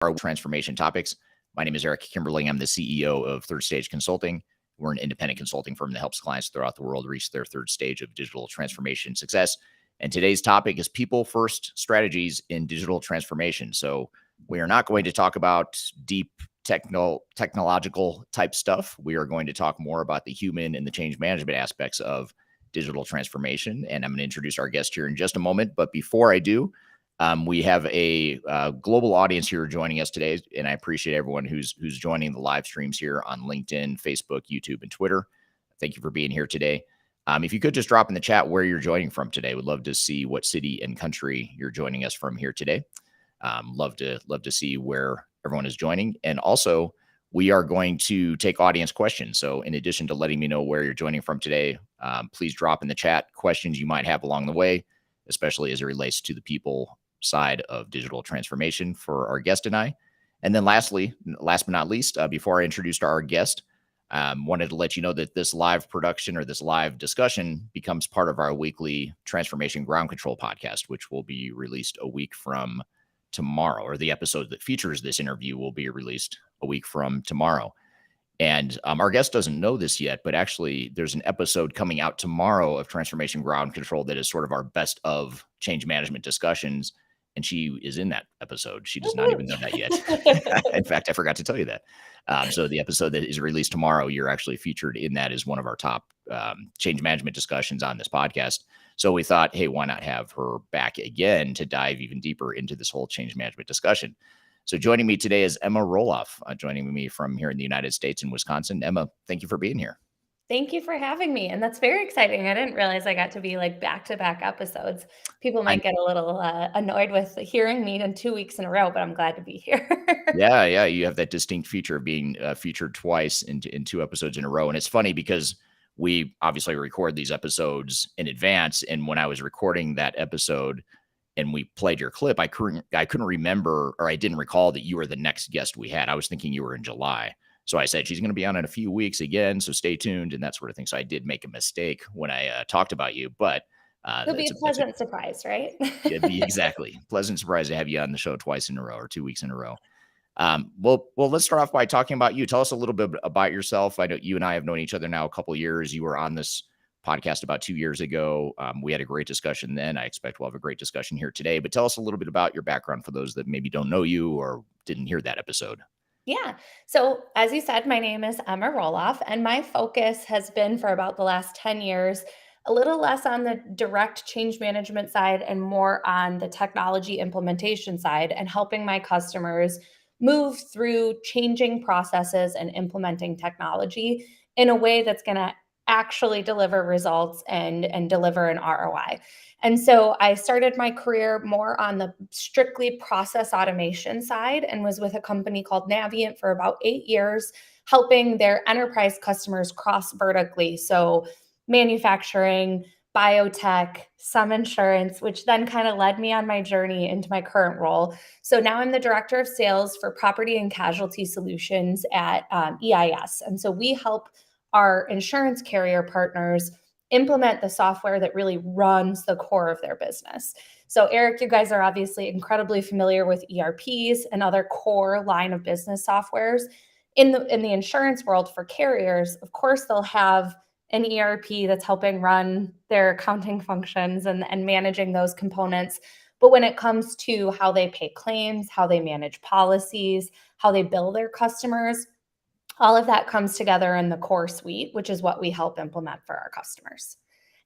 our transformation topics. My name is Eric Kimberling. I'm the CEO of Third Stage Consulting. We're an independent consulting firm that helps clients throughout the world reach their third stage of digital transformation success. And today's topic is people first strategies in digital transformation. So we are not going to talk about deep technological type stuff. We are going to talk more about the human and the change management aspects of digital transformation. And I'm going to introduce our guest here in just a moment. But before I do, we have a global audience here joining us today, and I appreciate everyone who's joining the live streams here on LinkedIn, Facebook, YouTube, and Twitter. Thank you for being here today. If you could just drop in the chat where you're joining from today, would love to see what city and country you're joining us from here today. Love to see where everyone is joining, and also we are going to take audience questions. So in addition to letting me know where you're joining from today, please drop in the chat questions you might have along the way, especially as it relates to the people side of digital transformation for our guest and I. And then lastly, last but not least, before I introduced our guest, wanted to let you know that this live production or this live discussion becomes part of our weekly Transformation Ground Control podcast, which will be released a week from tomorrow, or the episode that features this interview will be released a week from tomorrow. And our guest doesn't know this yet, but actually there's an episode coming out tomorrow of Transformation Ground Control that is sort of our best of change management discussions. And she is in that episode. She does not even know that yet. In fact, I forgot to tell you that. So the episode that is released tomorrow, you're actually featured in that as one of our top change management discussions on this podcast. So we thought, hey, why not have her back again to dive even deeper into this whole change management discussion? So joining me today is Ema Roloff, joining me from here in the United States in Wisconsin. Ema, thank you for being here. Thank you for having me. And that's very exciting. I didn't realize I got to be like back-to-back episodes. People might get a little annoyed with hearing me in 2 weeks in a row, but I'm glad to be here. Yeah. You have that distinct feature of being featured twice in 2 episodes in a row. And it's funny because we obviously record these episodes in advance. And when I was recording that episode and we played your clip, I couldn't remember, or I didn't recall that you were the next guest we had. I was thinking you were in July. So I said, she's going to be on in a few weeks again, so stay tuned and that sort of thing. So I did make a mistake when I talked about you, but it'll be a pleasant surprise, right? It'd be exactly pleasant surprise to have you on the show twice in a row or 2 weeks in a row. Well, let's start off by talking about you. Tell us a little bit about yourself. I know you and I have known each other now a couple of years. You were on this podcast about 2 years ago. We had a great discussion then. I expect we'll have a great discussion here today, but tell us a little bit about your background for those that maybe don't know you or didn't hear that episode. Yeah. So as you said, my name is Ema Roloff, and my focus has been for about the last 10 years, a little less on the direct change management side and more on the technology implementation side, and helping my customers move through changing processes and implementing technology in a way that's going to actually deliver results and deliver an ROI. And so I started my career more on the strictly process automation side and was with a company called Navient for about 8 years, helping their enterprise customers cross vertically. So manufacturing, biotech, some insurance, which then kind of led me on my journey into my current role. So now I'm the director of sales for property and casualty solutions at EIS. And so we help our insurance carrier partners implement the software that really runs the core of their business. So Eric, you guys are obviously incredibly familiar with ERPs and other core line of business softwares. In the insurance world for carriers, of course, they'll have an ERP that's helping run their accounting functions and managing those components. But when it comes to how they pay claims, how they manage policies, how they bill their customers, all of that comes together in the core suite, which is what we help implement for our customers.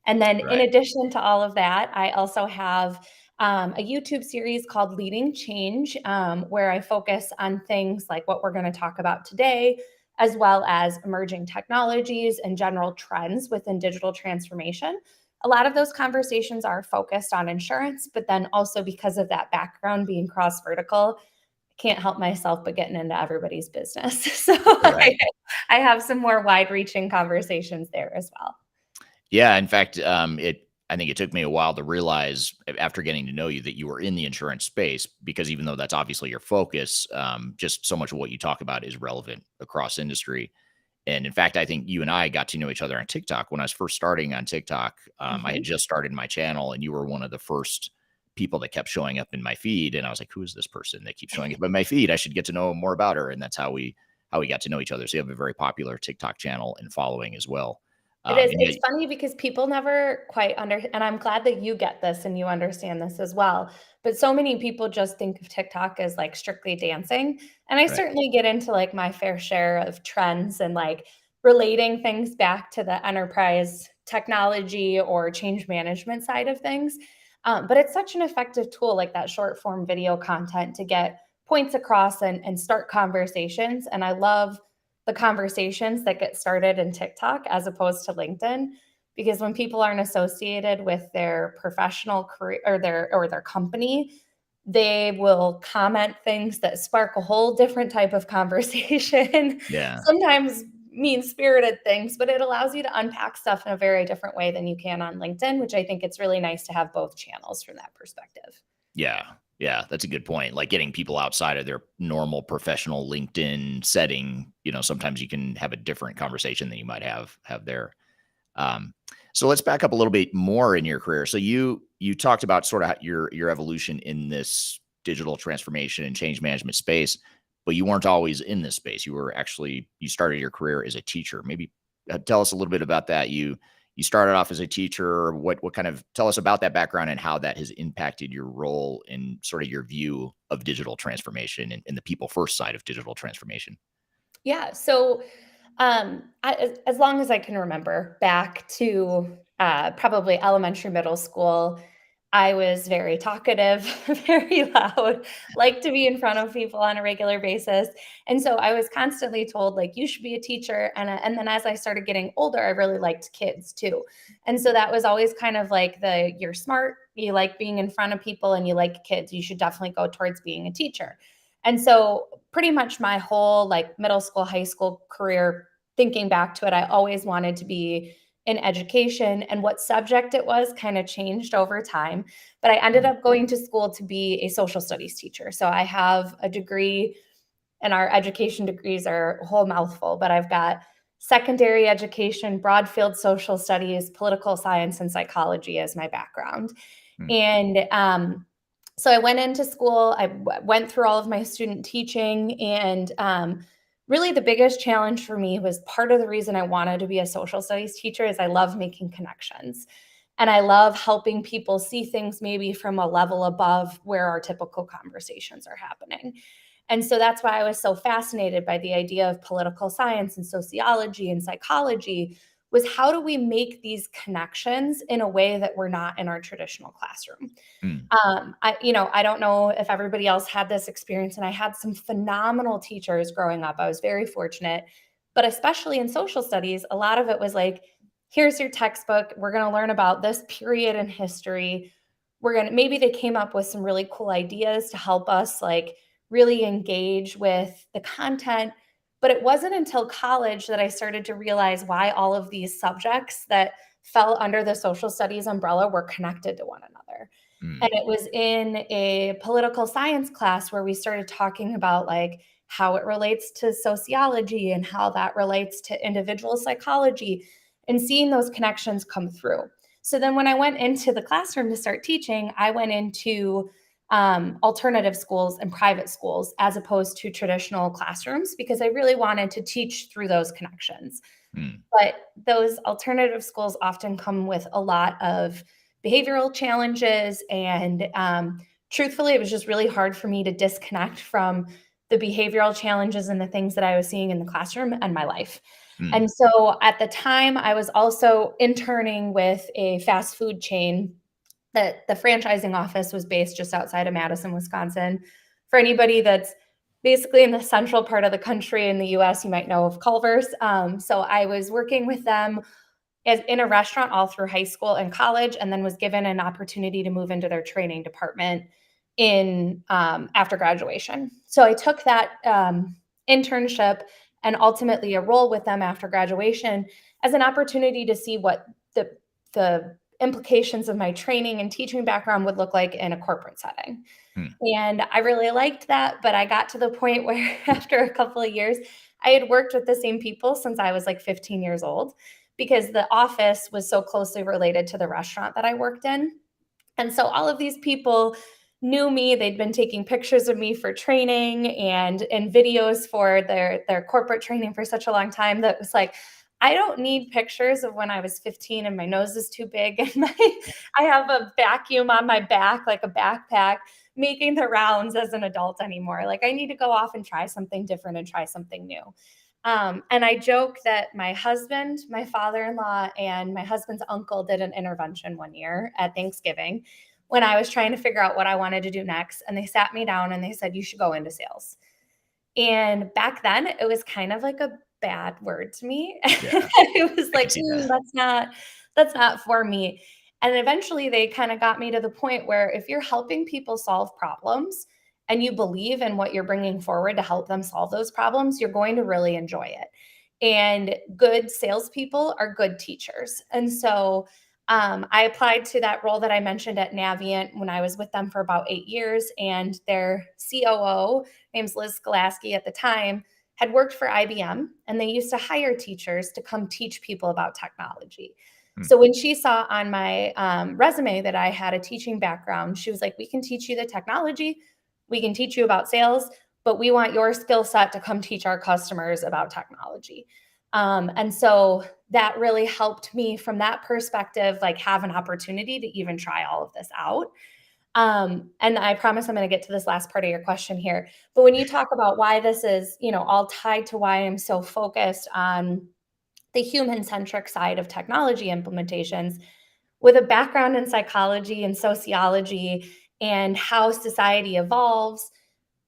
And then in addition to all of that, I also have a YouTube series called Leading Change, where I focus on things like what we're going to talk about today, as well as emerging technologies and general trends within digital transformation. A lot of those conversations are focused on insurance, but then also because of that background being cross-vertical, can't help myself but getting into everybody's business. So I have some more wide-reaching conversations there as well. Yeah, in fact, I think it took me a while to realize after getting to know you that you were in the insurance space, because even though that's obviously your focus, just so much of what you talk about is relevant across industry. And in fact, I think you and I got to know each other on TikTok when I was first starting on TikTok. I had just started my channel, and you were one of the first people that kept showing up in my feed, and I was like, who is this person that keeps showing up in my feed? I should get to know more about her. And that's how we got to know each other. So you have a very popular TikTok channel and following as well. It is. And yeah, It's funny because people never quite and I'm glad that you get this and you understand this as well. But so many people just think of TikTok as like strictly dancing. And I right. certainly get into like my fair share of trends and like relating things back to the enterprise technology or change management side of things. But it's such an effective tool, like that short form video content to get points across and start conversations. And I love the conversations that get started in TikTok as opposed to LinkedIn, because when people aren't associated with their professional career or their company, they will comment things that spark a whole different type of conversation. Yeah. Sometimes mean-spirited things, but it allows you to unpack stuff in a very different way than you can on LinkedIn, which I think it's really nice to have both channels from that perspective. Yeah. Yeah. That's a good point. Like getting people outside of their normal professional LinkedIn setting, sometimes you can have a different conversation than you might have there. Um, so let's back up a little bit more in your career. So you talked about sort of your evolution in this digital transformation and change management space, but you weren't always in this space. You started your career as a teacher. Maybe tell us a little bit about that. You started off as a teacher. What kind of tell us about that background and how that has impacted your role in sort of your view of digital transformation and the people first side of digital transformation. Yeah. So, as long as I can remember, back to probably elementary, middle school, I was very talkative, very loud, like to be in front of people on a regular basis, and so I was constantly told like you should be a teacher. And then as I started getting older, I really liked kids too, and so that was always kind of like you're smart, you like being in front of people, and you like kids. You should definitely go towards being a teacher. And so pretty much my whole like middle school, high school career, thinking back to it, I always wanted to be in education, and what subject it was kind of changed over time. But I ended Mm, up going to school to be a social studies teacher. So I have a degree, and our education degrees are a whole mouthful, but I've got secondary education, broad field social studies, political science, and psychology as my background. mm, And so I went into school, went through all of my student teaching, and really the biggest challenge for me was part of the reason I wanted to be a social studies teacher is I love making connections. And I love helping people see things maybe from a level above where our typical conversations are happening. And so that's why I was so fascinated by the idea of political science and sociology and psychology was how do we make these connections in a way that we're not in our traditional classroom. mm, I don't know if everybody else had this experience, and I had some phenomenal teachers growing up. I was very fortunate, but especially in social studies, a lot of it was like, here's your textbook. We're going to learn about this period in history. Maybe they came up with some really cool ideas to help us like really engage with the content. But it wasn't until college that I started to realize why all of these subjects that fell under the social studies umbrella were connected to one another. And mm, it was in a political science class where we started talking about like how it relates to sociology and how that relates to individual psychology and seeing those connections come through. So then when I went into the classroom to start teaching, I went into alternative schools and private schools as opposed to traditional classrooms because I really wanted to teach through those connections. mm, But those alternative schools often come with a lot of behavioral challenges. And truthfully, it was just really hard for me to disconnect from the behavioral challenges and the things that I was seeing in the classroom and my life. mm, And so at the time, I was also interning with a fast food chain that the franchising office was based just outside of Madison, Wisconsin. For anybody that's basically in the central part of the country in the US, you might know of Culver's. So I was working with them as in a restaurant all through high school and college, and then was given an opportunity to move into their training department in after graduation. So I took that internship and ultimately a role with them after graduation as an opportunity to see what the implications of my training and teaching background would look like in a corporate setting. mm, And I really liked that, but I got to the point where after a couple of years, I had worked with the same people since I was like 15 years old because the office was so closely related to the restaurant that I worked in. And so all of these people knew me. They'd been taking pictures of me for training and videos for their corporate training for such a long time that was like, I don't need pictures of when I was 15 and my nose is too big and I have a vacuum on my back, like a backpack, making the rounds as an adult anymore. Like I need to go off and try something different and try something new. And I joke that my husband, my father-in-law, and my husband's uncle did an intervention one year at Thanksgiving when I was trying to figure out what I wanted to do next. And they sat me down and they said, you should go into sales. And back then it was kind of like a bad word to me. Yeah, It was I can like, see that. that's not for me. And eventually they kind of got me to the point where if you're helping people solve problems and you believe in what you're bringing forward to help them solve those problems, you're going to really enjoy it. And good salespeople are good teachers. And so I applied to that role that I mentioned at Navient when I was with them for about 8 years. And their COO, name's Liz Skolaski at the time, had worked for IBM, and they used to hire teachers to come teach people about technology. Hmm. So when she saw on my resume that I had a teaching background, she was like, we can teach you the technology, we can teach you about sales, but we want your skill set to come teach our customers about technology. And so that really helped me from that perspective, like have an opportunity to even try all of this out. And I promise I'm going to get to this last part of your question here. But when you talk about why this is, all tied to why I'm so focused on the human centric side of technology implementations, with a background in psychology and sociology and how society evolves,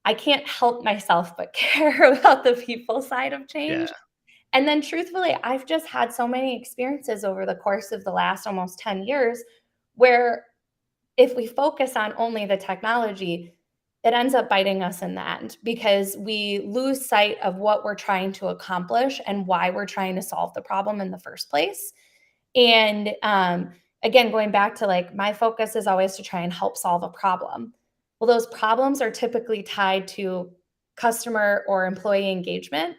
I can't help myself but care about the people side of Yeah, change. And then truthfully, I've just had so many experiences over the course of the last almost 10 years where if we focus on only the technology, it ends up biting us in the end because we lose sight of what we're trying to accomplish and why we're trying to solve the problem in the first place. And again, going back to like my focus is always to try and help solve a problem. Well, those problems are typically tied to customer or employee engagement.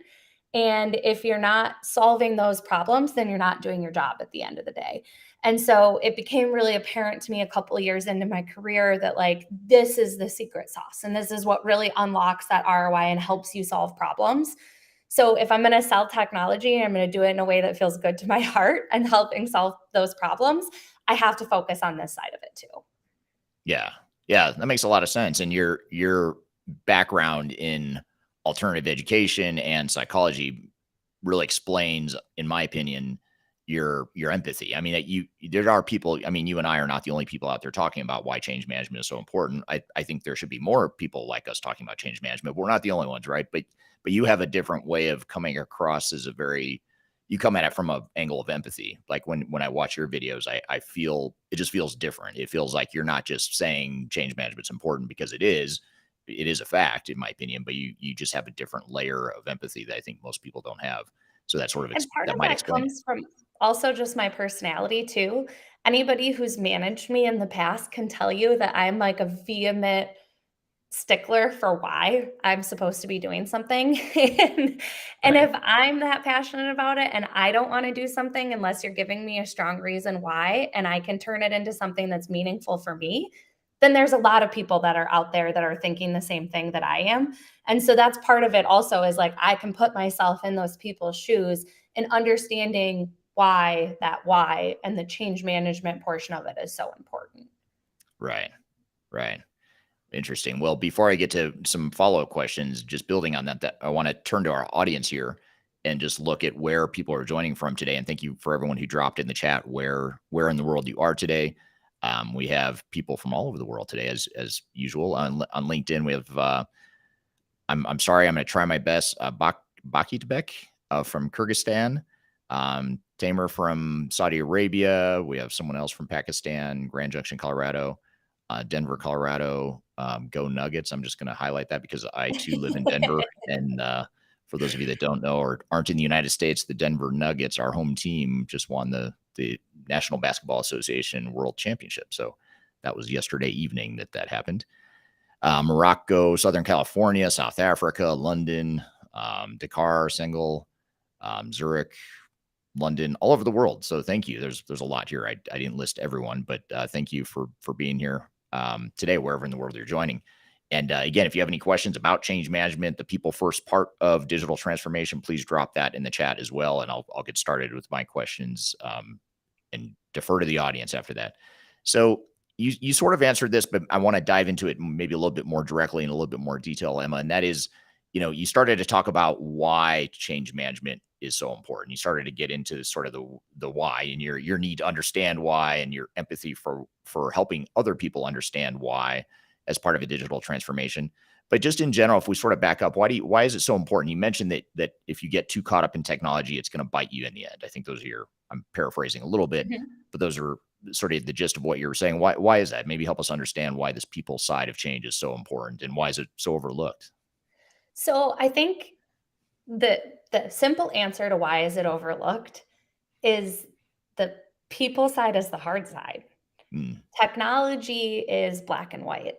And if you're not solving those problems, then you're not doing your job at the end of the day. And so it became really apparent to me a couple of years into my career that like this is the secret sauce and this is what really unlocks that ROI and helps you solve problems. So if I'm going to sell technology, I'm going to do it in a way that feels good to my heart and helping solve those problems. I have to focus on this side of it too. yeah, yeah. That makes a lot of sense. And your background in alternative education and psychology really explains, in my opinion, your empathy. I mean, that there are people. I mean, you and I are not the only people out there talking about why change management is so important. I think there should be more people like us talking about change management. We're not the only ones, right? But you have a different way of coming across as you come at it from a angle of empathy. Like when I watch your videos, I feel it just feels different. It feels like you're not just saying change management's important because it is a fact in my opinion, but you just have a different layer of empathy that I think most people don't have. So that sort of And part that of might that explain it. comes from also just my personality too. Anybody who's managed me in the past can tell you that I'm like a vehement stickler for why I'm supposed to be doing something. And Right. if I'm that passionate about it and I don't want to do something unless you're giving me a strong reason why, and I can turn it into something that's meaningful for me, then there's a lot of people that are out there that are thinking the same thing that I am. And so that's part of it also is like I can put myself in those people's shoes and understanding why and the change management portion of it is so important. Right. Right. Interesting. Well, before I get to some follow-up questions, just building on that I want to turn to our audience here and just look at where people are joining from today. And thank you for everyone who dropped in the chat where in the world you are today. We have people from all over the world today, as usual. On LinkedIn, we have I'm sorry, I'm going to try my best. Bakitbek from Kyrgyzstan, Tamer from Saudi Arabia. We have someone else from Pakistan, Grand Junction, Colorado, Denver, Colorado. Go Nuggets. I'm just going to highlight that because I too live in Denver. And for those of you that don't know or aren't in the United States, the Denver Nuggets, our home team, just won the National Basketball Association World Championship. So that was yesterday evening that happened. Morocco, Southern California, South Africa, London, Dakar, Senegal, Zurich, London, all over the world. So thank you. There's a lot here. I didn't list everyone, but thank you for being here today, wherever in the world you're joining. And again, if you have any questions about change management, the people first part of digital transformation, please drop that in the chat as well, and I'll get started with my questions and defer to the audience after that. So you sort of answered this, but I want to dive into it maybe a little bit more directly in a little bit more detail, Emma. And that is, you started to talk about why change management is so important. You started to get into sort of the why and your need to understand why and your empathy for helping other people understand why as part of a digital transformation. But just in general, if we sort of back up, why is it so important? You mentioned that if you get too caught up in technology, it's going to bite you in the end. I think those are I'm paraphrasing a little bit, Mhm. but those are sort of the gist of what you were saying. Why is that? Maybe help us understand why this people side of change is so important and why is it so overlooked? So I think the the simple answer to why is it overlooked is the people side is the hard side. Mm, Technology is black and white. yeah,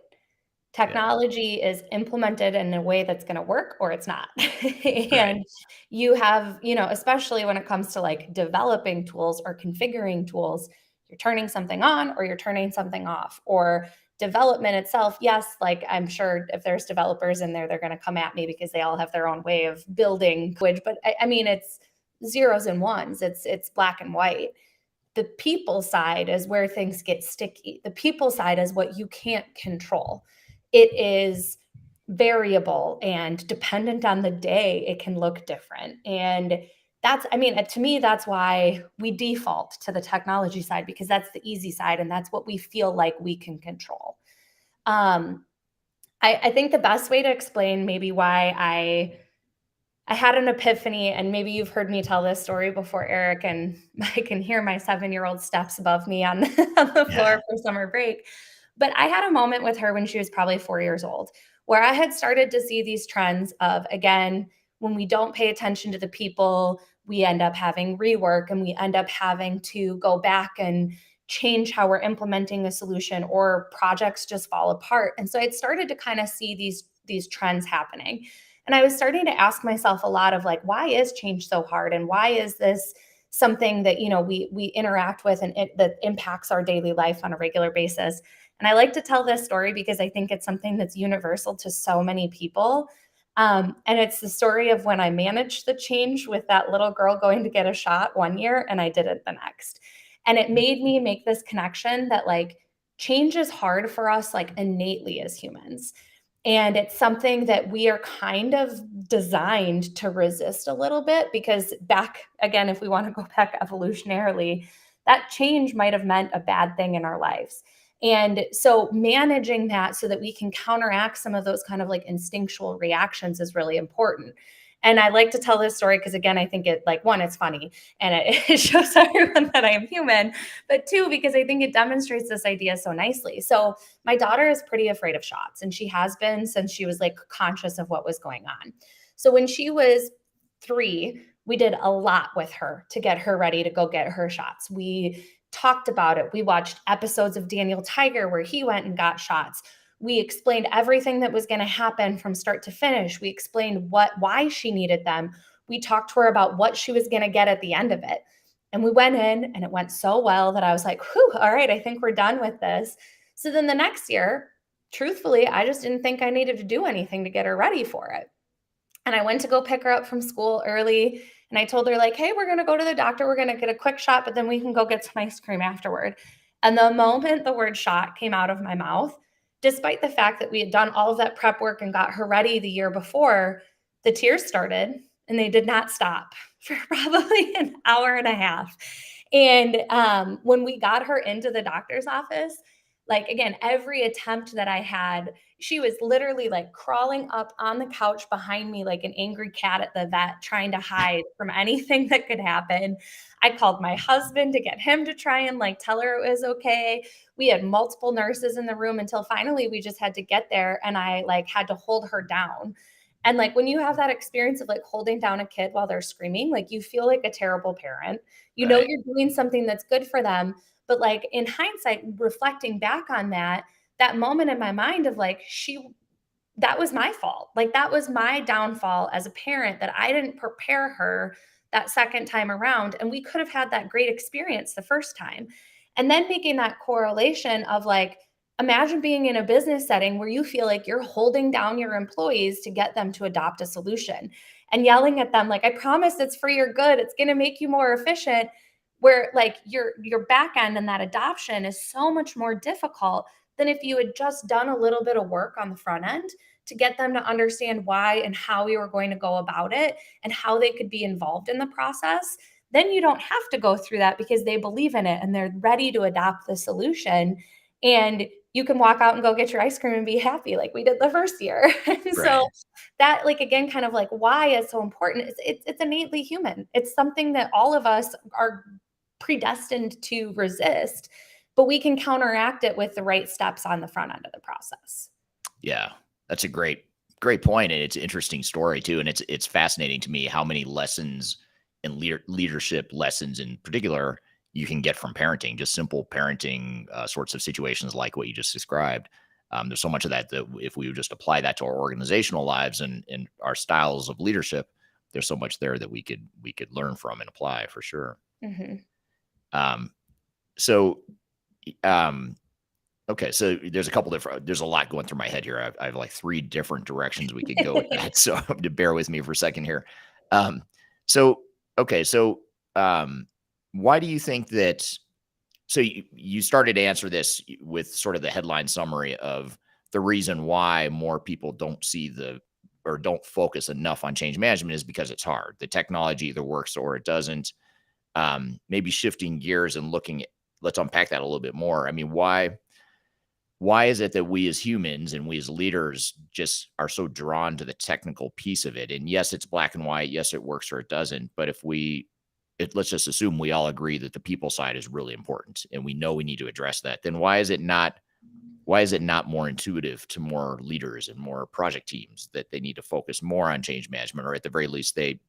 Technology is implemented in a way that's gonna work or it's not. right. And you have, especially when it comes to, like, developing tools or configuring tools, you're turning something on or you're turning something off, or development itself, yes, like, I'm sure if there's developers in there, they're gonna come at me because they all have their own way of building language, but I mean, it's zeros and ones, it's black and white. The people side is where things get sticky. The people side is what you can't control. It is variable and dependent on the day, it can look different. And I mean, to me, that's why we default to the technology side because that's the easy side and that's what we feel like we can control. Um, I think the best way to explain maybe why I had an epiphany, and maybe you've heard me tell this story before, Eric, and I can hear my 7-year-old steps above me on on the Yeah. floor for summer break. But I had a moment with her when she was probably 4 years old, where I had started to see these trends of, again, when we don't pay attention to the people, we end up having rework and we end up having to go back and change how we're implementing a solution, or projects just fall apart. And so I'd started to kind of see these trends happening. And I was starting to ask myself a lot of, like, why is change so hard? And why is this something that, we interact with and that impacts our daily life on a regular basis? And I like to tell this story because I think it's something that's universal to so many people. And it's the story of when I managed the change with that little girl going to get a shot one year and I didn't the next. And it Mm, made me make this connection that, like, change is hard for us, like, innately as humans. And it's something that we are kind of designed to resist a little bit because, back again, if we want to go back evolutionarily, that change might have meant a bad thing in our lives. And so managing that so that we can counteract some of those kind of like instinctual reactions is really important. And I like to tell this story because, again, I think it, like, one, it's funny and it shows everyone that I am human, but two, because I think it demonstrates this idea so nicely. So my daughter is pretty afraid of shots, and she has been since she was, like, conscious of what was going on. So when she was 3, we did a lot with her to get her ready to go get her shots. We talked about it. We watched episodes of Daniel Tiger where he went and got shots. We explained everything that was going to happen from start to finish. We explained why she needed them. We talked to her about what she was going to get at the end of it. And we went in and it went so well that I was like, whew, all right, I think we're done with this. So then the next year, truthfully, I just didn't think I needed to do anything to get her ready for it. And I went to go pick her up from school early. And I told her, like, hey, we're going to go to the doctor. We're going to get a quick shot, but then we can go get some ice cream afterward. And the moment the word shot came out of my mouth, despite the fact that we had done all of that prep work and got her ready the year before, the tears started and they did not stop for probably an hour and a half. And when we got her into the doctor's office, like, again, every attempt that I had, she was literally, like, crawling up on the couch behind me like an angry cat at the vet, trying to hide from anything that could happen. I called my husband to get him to try and, like, tell her it was okay. We had multiple nurses in the room until finally we just had to get there, and I, like, had to hold her down. And, like, when you have that experience of, like, holding down a kid while they're screaming, like, you feel like a terrible parent. You know right. you're doing something that's good for them, but, like, in hindsight, reflecting back on that, that moment in my mind of, like, that was my fault. Like, that was my downfall as a parent, that I didn't prepare her that second time around. And we could have had that great experience the first time. And then making that correlation of like, imagine being in a business setting where you feel like you're holding down your employees to get them to adopt a solution and yelling at them like, I promise it's for your good, it's going to make you more efficient, where like your back end and that adoption is so much more difficult than if you had just done a little bit of work on the front end to get them to understand why and how we were going to go about it and how they could be involved in the process. Then you don't have to go through that because they believe in it and they're ready to adopt the solution. And you can walk out and go get your ice cream and be happy like we did the first year. And so Right. that, like, again, kind of like why is so important. It's innately human. It's something that all of us are predestined to resist, but we can counteract it with the right steps on the front end of the process. Yeah. That's a great point, and it's an interesting story too. And it's fascinating to me how many lessons and leadership lessons in particular you can get from parenting, just simple parenting sorts of situations like what you just described. There's so much of that if we would just apply that to our organizational lives and our styles of leadership, there's so much there that we could learn from and apply for sure. Mhm. Um, so, um, okay, so there's a lot going through my head here. I have like 3 different directions we could go with that, so to bear with me for a second here. Um, so, okay, so, why do you think that so you started to answer this with sort of the headline summary of the reason why more people don't see or don't focus enough on change management is because it's hard. The technology either works or it doesn't. Maybe shifting gears and let's unpack that a little bit more. I mean, why is it that we as humans and we as leaders just are so drawn to the technical piece of it? And yes, it's black and white. Yes, it works or it doesn't. But let's just assume we all agree that the people side is really important and we know we need to address that. Then why is it not more intuitive to more leaders and more project teams that they need to focus more on change management, or at the very least they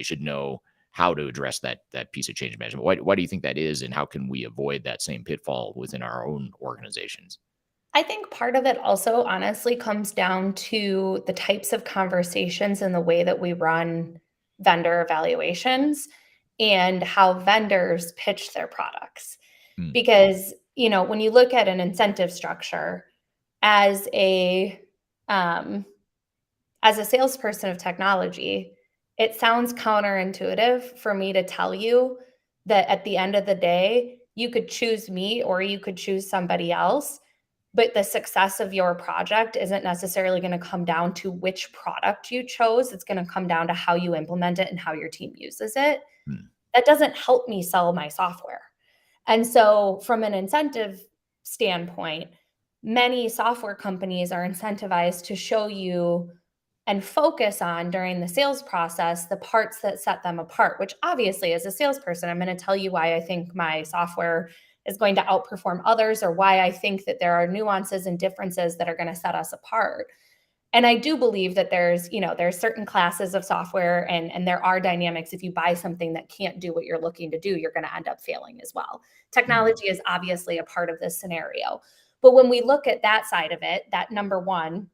should know how to address that piece of change management? Why do you think that is, and how can we avoid that same pitfall within our own organizations? I think part of it also honestly comes down to the types of conversations and the way that we run vendor evaluations and how vendors pitch their products. Hmm. Because, when you look at an incentive structure as a um, as a salesperson of technology, it sounds counterintuitive for me to tell you that at the end of the day, you could choose me or you could choose somebody else, but the success of your project isn't necessarily going to come down to which product you chose. It's going to come down to how you implement it and how your team uses it. Hmm. That doesn't help me sell my software. And so, from an incentive standpoint, many software companies are incentivized to show you and focus on during the sales process the parts that set them apart, which obviously, as a salesperson, I'm going to tell you why I think my software is going to outperform others or why I think that there are nuances and differences that are going to set us apart. And I do believe that there's certain classes of software and there are dynamics. If you buy something that can't do what you're looking to do, you're going to end up failing as well. Hmm. Technology is obviously a part of this scenario. But when we look at that side of it, that number one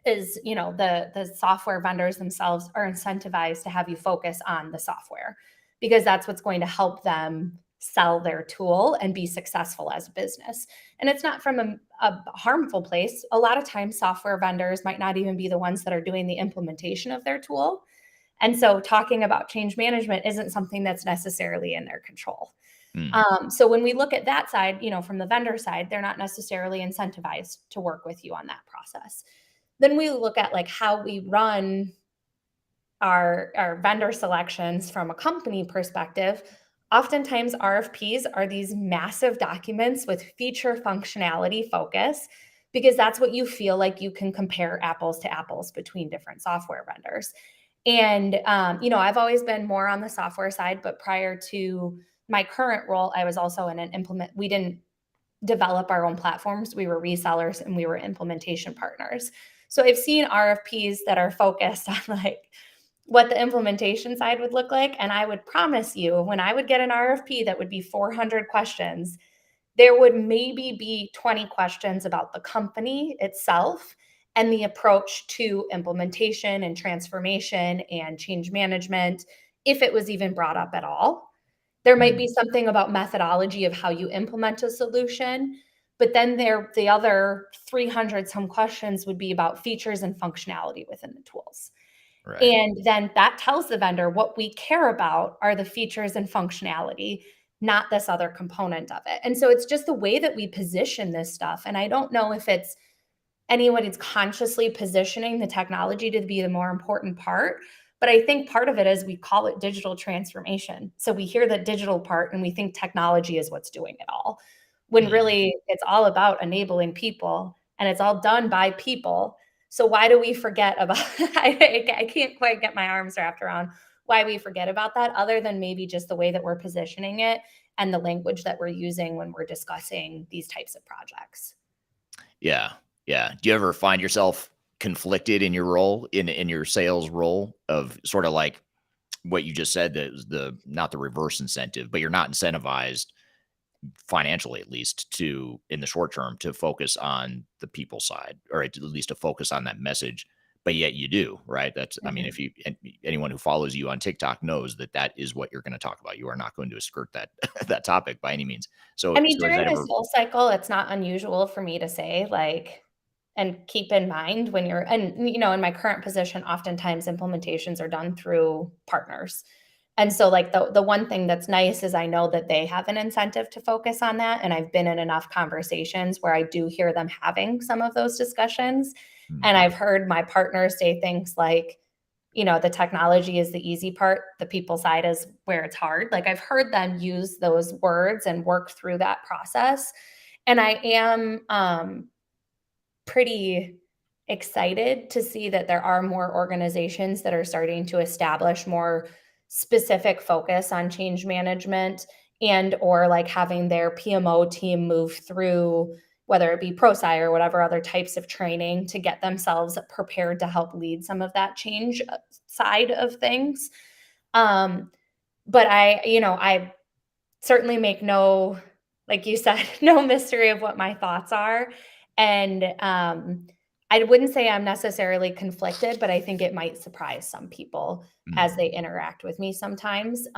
is, the software vendors themselves are incentivized to have you focus on the software because that's what's going to help them sell their tool and be successful as a business. And it's not from a harmful place. A lot of times software vendors might not even be the ones that are doing the implementation of their tool. And so talking about change management isn't something that's necessarily in their control. Hmm. So when we look at that side, from the vendor side, they're not necessarily incentivized to work with you on that process. Then we look at like how we run our vendor selections from a company perspective. Oftentimes RFPs are these massive documents with feature functionality focus because that's what you feel like you can compare apples to apples between different software vendors. And I've always been more on the software side, but prior to my current role, I was also in an implement. We didn't develop our own platforms. We were resellers and we were implementation partners. So I've seen RFPs that are focused on like what the implementation side would look like. And I would promise you, when I would get an RFP that would be 400 questions, there would maybe be 20 questions about the company itself and the approach to implementation and transformation and change management if it was even brought up at all. There might Mm, be something about methodology of how you implement a solution, but then the other 300 some questions would be about features and functionality within the tools. right. And then that tells the vendor what we care about are the features and functionality, not this other component of it. And so it's just the way that we position this stuff. And I don't know if it's anyone is consciously positioning the technology to be the more important part. But I think part of it is we call it digital transformation. So we hear the digital part and we think technology is what's doing it all, when Mm, really it's all about enabling people and it's all done by people. So why do we forget about I can't quite get my arms wrapped around why we forget about that, other than maybe just the way that we're positioning it and the language that we're using when we're discussing these types of projects. yeah, yeah. Do you ever find yourself conflicted in your role, in your sales role, of sort of like what you just said, the not the reverse incentive, but you're not incentivized financially, at least, to in the short term, to focus on the people side, or at least to focus on that message, but yet you do, right? That's, I mean, Mhm. if you anyone who follows you on TikTok knows that that is what you're going to talk about. You are not going to skirt that that topic by any means. I So mean, so is during that the ever? sales cycle, it's not unusual for me to say, like, and keep in mind when you're, and in my current position, oftentimes implementations are done through partners. And so like the one thing that's nice is I know that they have an incentive to focus on that. And I've been in enough conversations where I do hear them having some of those discussions. Hmm, And I've heard my partners say things like, the technology is the easy part, the people side is where it's hard. Like I've heard them use those words and work through that process. And I am pretty excited to see that there are more organizations that are starting to establish more specific focus on change management, and or like having their PMO team move through, whether it be ProSci or whatever other types of training, to get themselves prepared to help lead some of that change side of things. Um, but I certainly make no, like you said, no mystery of what my thoughts are. And I wouldn't say I'm necessarily conflicted, but I think it might surprise some people as hmm, they interact with me sometimes.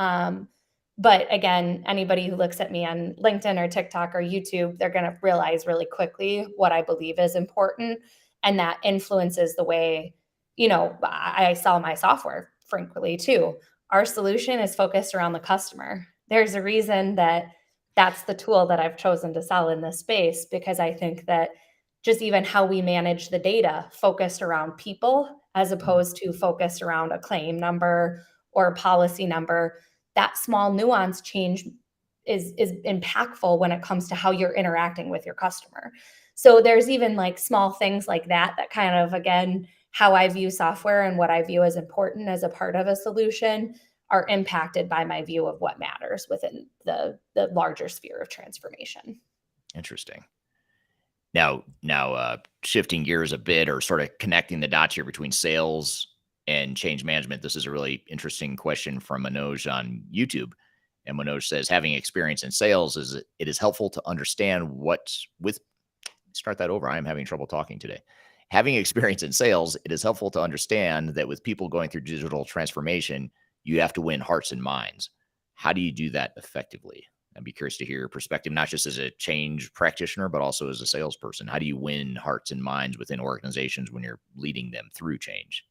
But again, anybody who looks at me on LinkedIn or TikTok or YouTube, they're going to realize really quickly what I believe is important. And that influences the way, I sell my software, frankly, too. Our solution is focused around the customer. There's a reason that that's the tool that I've chosen to sell in this space, because I think that just even how we manage the data focused around people as hmm, opposed to focused around a claim number or a policy number, that small nuance change is impactful when it comes to how you're interacting with your customer. So there's even like small things like that that kind of, again, how I view software and what I view as important as a part of a solution are impacted by my view of what matters within the larger sphere of transformation. interesting. Now, shifting gears a bit, or sort of connecting the dots here between sales and change management. This is a really interesting question from Manoj on YouTube. And Manoj says, having experience in sales, it is helpful to understand what with start that over. I am having trouble talking today. Having experience in sales, it is helpful to understand that with people going through digital transformation, you have to win hearts and minds. How do you do that effectively? I'd be curious to hear your perspective, not just as a change practitioner, but also as a salesperson. How do you win hearts and minds within organizations when you're leading them through change?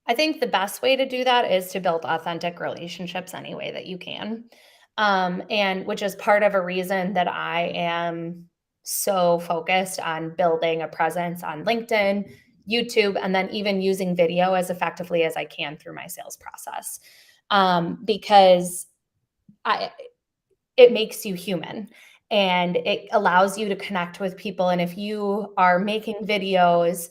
I think the best way to do that is to build authentic relationships any way that you can. And which is part of a reason that I am so focused on building a presence on LinkedIn, YouTube, and then even using video as effectively as I can through my sales process. Because I, it makes you human and it allows you to connect with people. And if you are making videos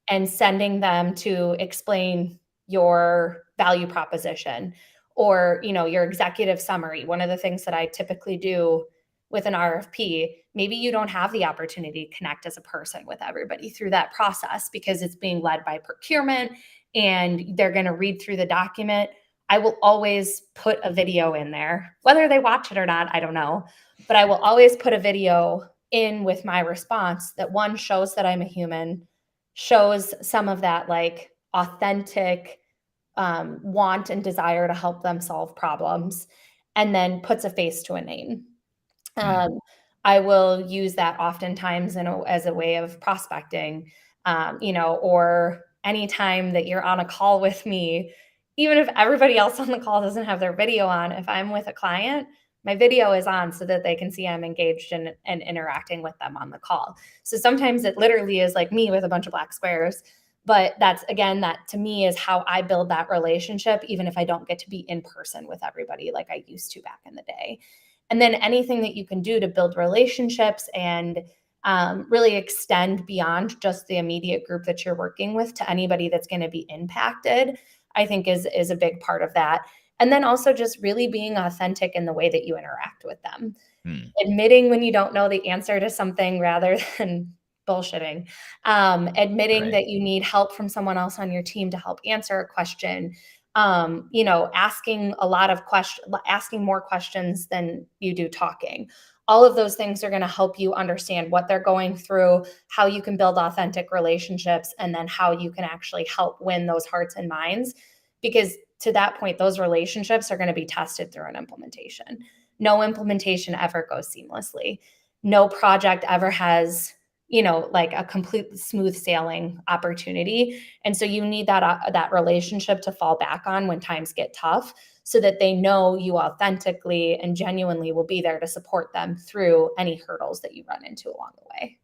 and sending them to explain your value proposition, or your executive summary, one of the things that I typically do with an RFP, maybe you don't have the opportunity to connect as a person with everybody through that process because it's being led by procurement and they're going to read through the document. I will always put a video in there. Whether they watch it or not, I don't know. But I will always put a video in with my response that, one, shows that I'm a human, shows some of that like authentic want and desire to help them solve problems, and then puts a face to a name. Mm, Um, I will use that oftentimes as a way of prospecting, or anytime that you're on a call with me, even if everybody else on the call doesn't have their video on, if I'm with a client, my video is on so that they can see I'm engaged and interacting with them on the call. So sometimes it literally is like me with a bunch of black squares. But that's, again, that to me is how I build that relationship, even if I don't get to be in person with everybody like I used to back in the day. And then anything that you can do to build relationships and really extend beyond just the immediate group that you're working with to anybody that's going to be impacted, I think is a big part of that. And then also just really being authentic in the way that you interact with them. mm, Admitting when you don't know the answer to something rather than bullshitting. Admitting right. that you need help from someone else on your team to help answer a question. Asking more questions than you do talking. All of those things are going to help you understand what they're going through, how you can build authentic relationships, and then how you can actually help win those hearts and minds. Because to that point, those relationships are going to be tested through an implementation. No implementation ever goes seamlessly. No project ever has, like a complete smooth sailing opportunity. And so you need that relationship to fall back on when times get tough, so that they know you authentically and genuinely will be there to support them through any hurdles that you run into along the way.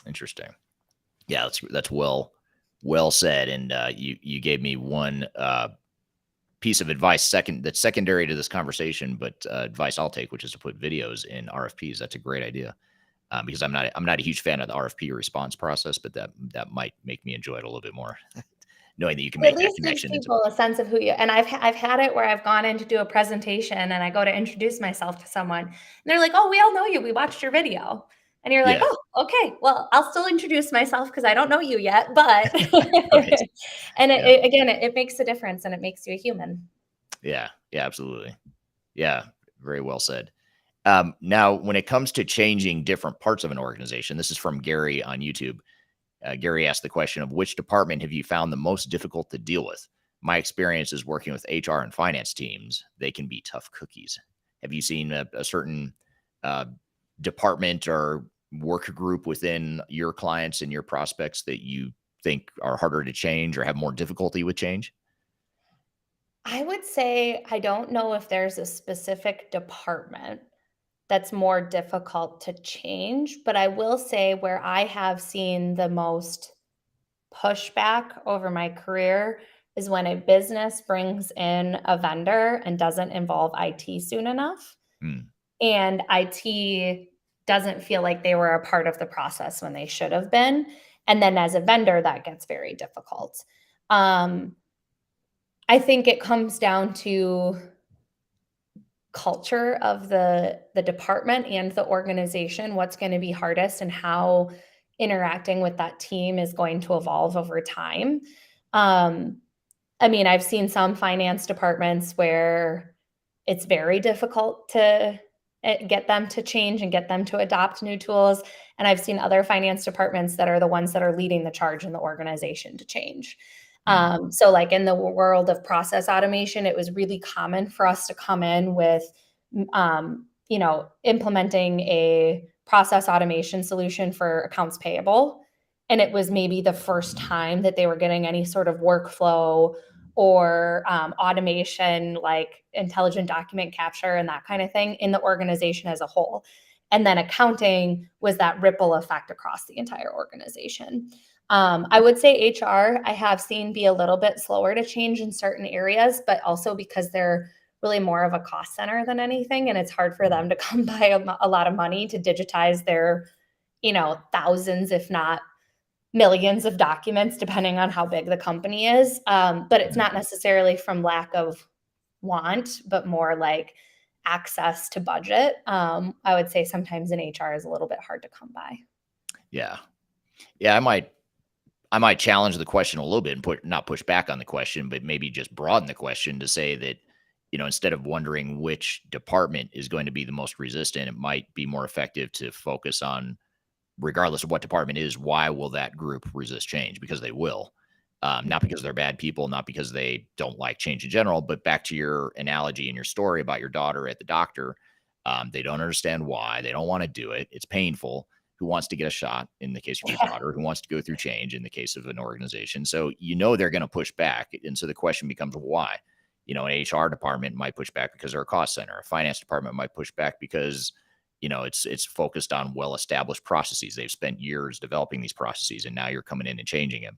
Interesting. Yeah, that's well said. And you gave me one piece of advice that's secondary to this conversation, but advice I'll take, which is to put videos in RFPs. That's a great idea. Because I'm not a huge fan of the RFP response process, but that might make me enjoy it a little bit more, knowing that you can At make that least gives connection. people a sense of who you, and I've had it where I've gone in to do a presentation and I go to introduce myself to someone and they're like, "Oh, we all know you. We watched your video." And you're like, Yeah, "Oh, okay. Well, I'll still introduce myself because I don't know you yet, but." right. And Yeah, it makes a difference and it makes you a human. yeah, absolutely. Yeah, very well said. Now, when it comes to changing different parts of an organization, this is from Gary on YouTube. Gary asked the question of which department have you found the most difficult to deal with? My experience is working with HR and finance teams. They can be tough cookies. Have you seen a certain uh, department or work group within your clients and your prospects that you think are harder to change or have more difficulty with change? I would say I don't know if there's a specific department that's more difficult to change, but I will say where I have seen the most pushback over my career is when a business brings in a vendor and doesn't involve IT soon enough, Hmm. and IT doesn't feel like they were a part of the process when they should have been. And then as a vendor, that gets very difficult. Um, I think it comes down to culture of the department and the organization, what's going to be hardest and how interacting with that team is going to evolve over time. Um, I mean, I've seen some finance departments where it's very difficult to get them to change and get them to adopt new tools. And I've seen other finance departments that are the ones that are leading the charge in the organization to change. Hmm. So, like in the world of process automation, it was really common for us to come in with, implementing a process automation solution for accounts payable. And it was maybe the first time that they were getting any sort of workflow or automation, like intelligent document capture and that kind of thing in the organization as a whole. And then accounting was that ripple effect across the entire organization. I would say HR, I have seen be a little bit slower to change in certain areas, but also because they're really more of a cost center than anything. And it's hard for them to come by a lot of money to digitize their, thousands, if not millions of documents, depending on how big the company is. But it's Hmm. not necessarily from lack of want, but more like access to budget. I would say sometimes in HR is a little bit hard to come by. Yeah, yeah. I might challenge the question a little bit and not push back on the question, but maybe just broaden the question to say that, instead of wondering which department is going to be the most resistant, it might be more effective to focus on, regardless of what department it is, why will that group resist change? Because they will. Not because they're bad people, not because they don't like change in general, but back to your analogy and your story about your daughter at the doctor. They don't understand why. They don't want to do it. It's painful. Who wants to get a shot in the case of your Yeah. daughter? Who wants to go through change in the case of an organization? So they're going to push back. And so the question becomes why? An HR department might push back because they're a cost center. A finance department might push back because it's focused on well-established processes. They've spent years developing these processes, and now you're coming in and changing them.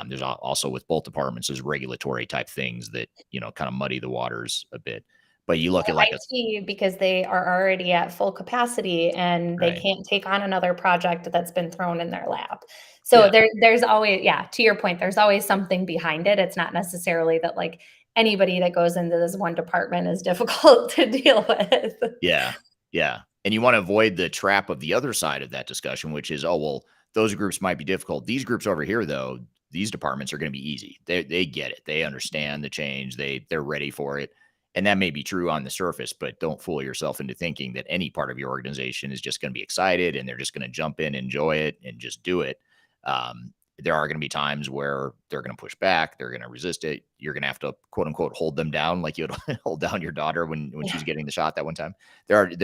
There's also with both departments, there's regulatory type things that kind of muddy the waters a bit. But you look at like a IT, because they are already at full capacity and they right, can't take on another project that's been thrown in their lap. So yeah, there's always, yeah, to your point, there's always something behind it. It's not necessarily that like anybody that goes into this one department is difficult to deal with. yeah, yeah. And you want to avoid the trap of the other side of that discussion, which is, oh well, those groups might be difficult. These groups over here, though, these departments are going to be easy. They get it. They understand the change. They're ready for it. And that may be true on the surface, but don't fool yourself into thinking that any part of your organization is just going to be excited and they're just going to jump in, enjoy it, and just do it. There are going to be times where they're going to push back, they're going to resist it. You're going to have to quote unquote hold them down, like you would hold down your daughter when she Yeah. was getting the shot that one time. There's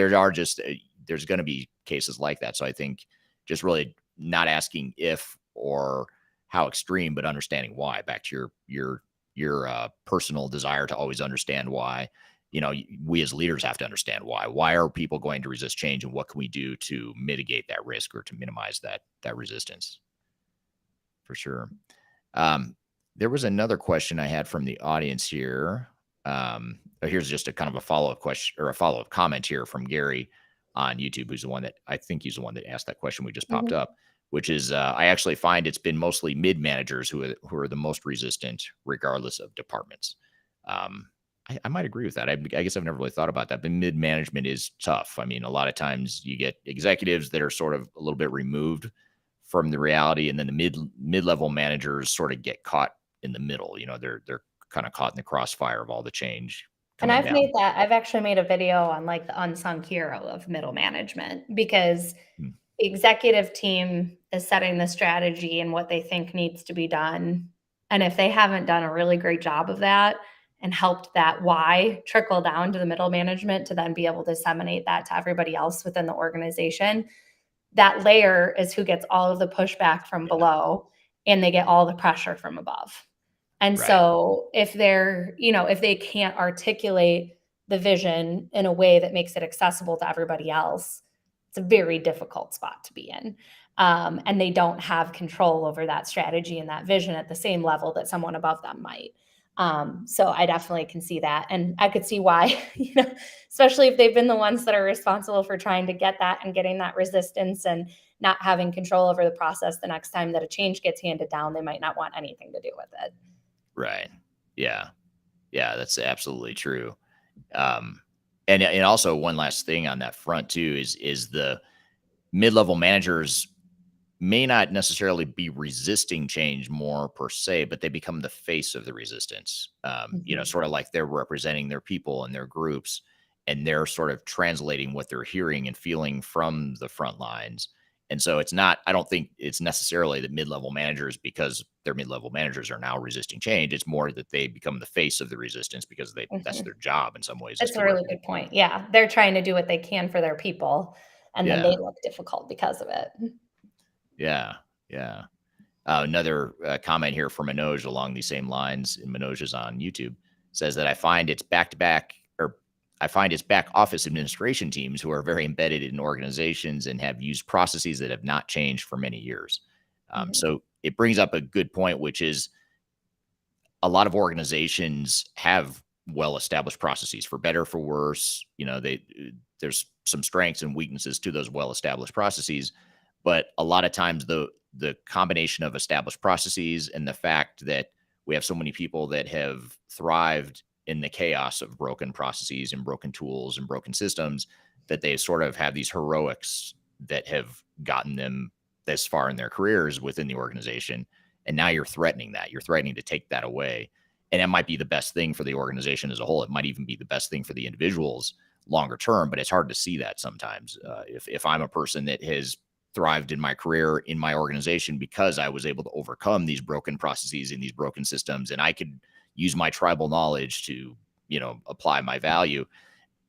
going to be cases like that. So I think just really not asking if or how extreme, but understanding why. Back to your personal desire to always understand why. We as leaders have to understand why. Why are people going to resist change, and what can we do to mitigate that risk or to minimize that resistance? For sure. There was another question I had from the audience here. Here's just a kind of a follow-up question or a follow-up comment here from Gary on YouTube, who's the one that I think he's the one that asked that question we just popped Mhm. up, which is I actually find it's been mostly mid managers who are the most resistant, regardless of departments. Um, I might agree with that. I guess I've never really thought about that, but mid management is tough. I mean, a lot of times you get executives that are sort of a little bit removed from the reality, and then the mid-level managers sort of get caught in the middle. They're kind of caught in the crossfire of all the change And coming down. I've actually made a video on like the unsung hero of middle management because Mm, the executive team is setting the strategy and what they think needs to be done. And if they haven't done a really great job of that and helped that why trickle down to the middle management to then be able to disseminate that to everybody else within the organization, that layer is who gets all of the pushback from yeah, below and they get all the pressure from above. And right. so if they're, if they can't articulate the vision in a way that makes it accessible to everybody else, it's a very difficult spot to be in. And they don't have control over that strategy and that vision at the same level that someone above them might. So I definitely can see that. And I could see why, especially if they've been the ones that are responsible for trying to get that and getting that resistance and not having control over the process the next time that a change gets handed down, they might not want anything to do with it. Right. Yeah. Yeah, that's absolutely true. Um, and also one last thing on that front too is the mid-level managers may not necessarily be resisting change more per se, but they become the face of the resistance. Mhm. Sort of like they're representing their people and their groups, and they're sort of translating what they're hearing and feeling from the front lines. And so I don't think it's necessarily that mid-level managers, because their mid-level managers are now resisting change. It's more that they become the face of the resistance because that's Mhm. their job in some ways, is That's to a really represent good people. point. Yeah, they're trying to do what they can for their people, and then Yeah. they look difficult because of it. Yeah. Yeah. Another comment here from Manoj along these same lines, and Manoj is on YouTube, says that I find it's back office administration teams who are very embedded in organizations and have used processes that have not changed for many years. Mhm, So it brings up a good point, which is a lot of organizations have well-established processes for better, for worse. There's some strengths and weaknesses to those well-established processes, but a lot of times the combination of established processes and the fact that we have so many people that have thrived in the chaos of broken processes and broken tools and broken systems, that they sort of have these heroics that have gotten them this far in their careers within the organization. And now you're threatening that. You're threatening to take that away. And it might be the best thing for the organization as a whole. It might even be the best thing for the individuals longer term, but it's hard to see that sometimes. If I'm a person that has thrived in my career, in my organization, because I was able to overcome these broken processes and these broken systems. And I could use my tribal knowledge to, apply my value.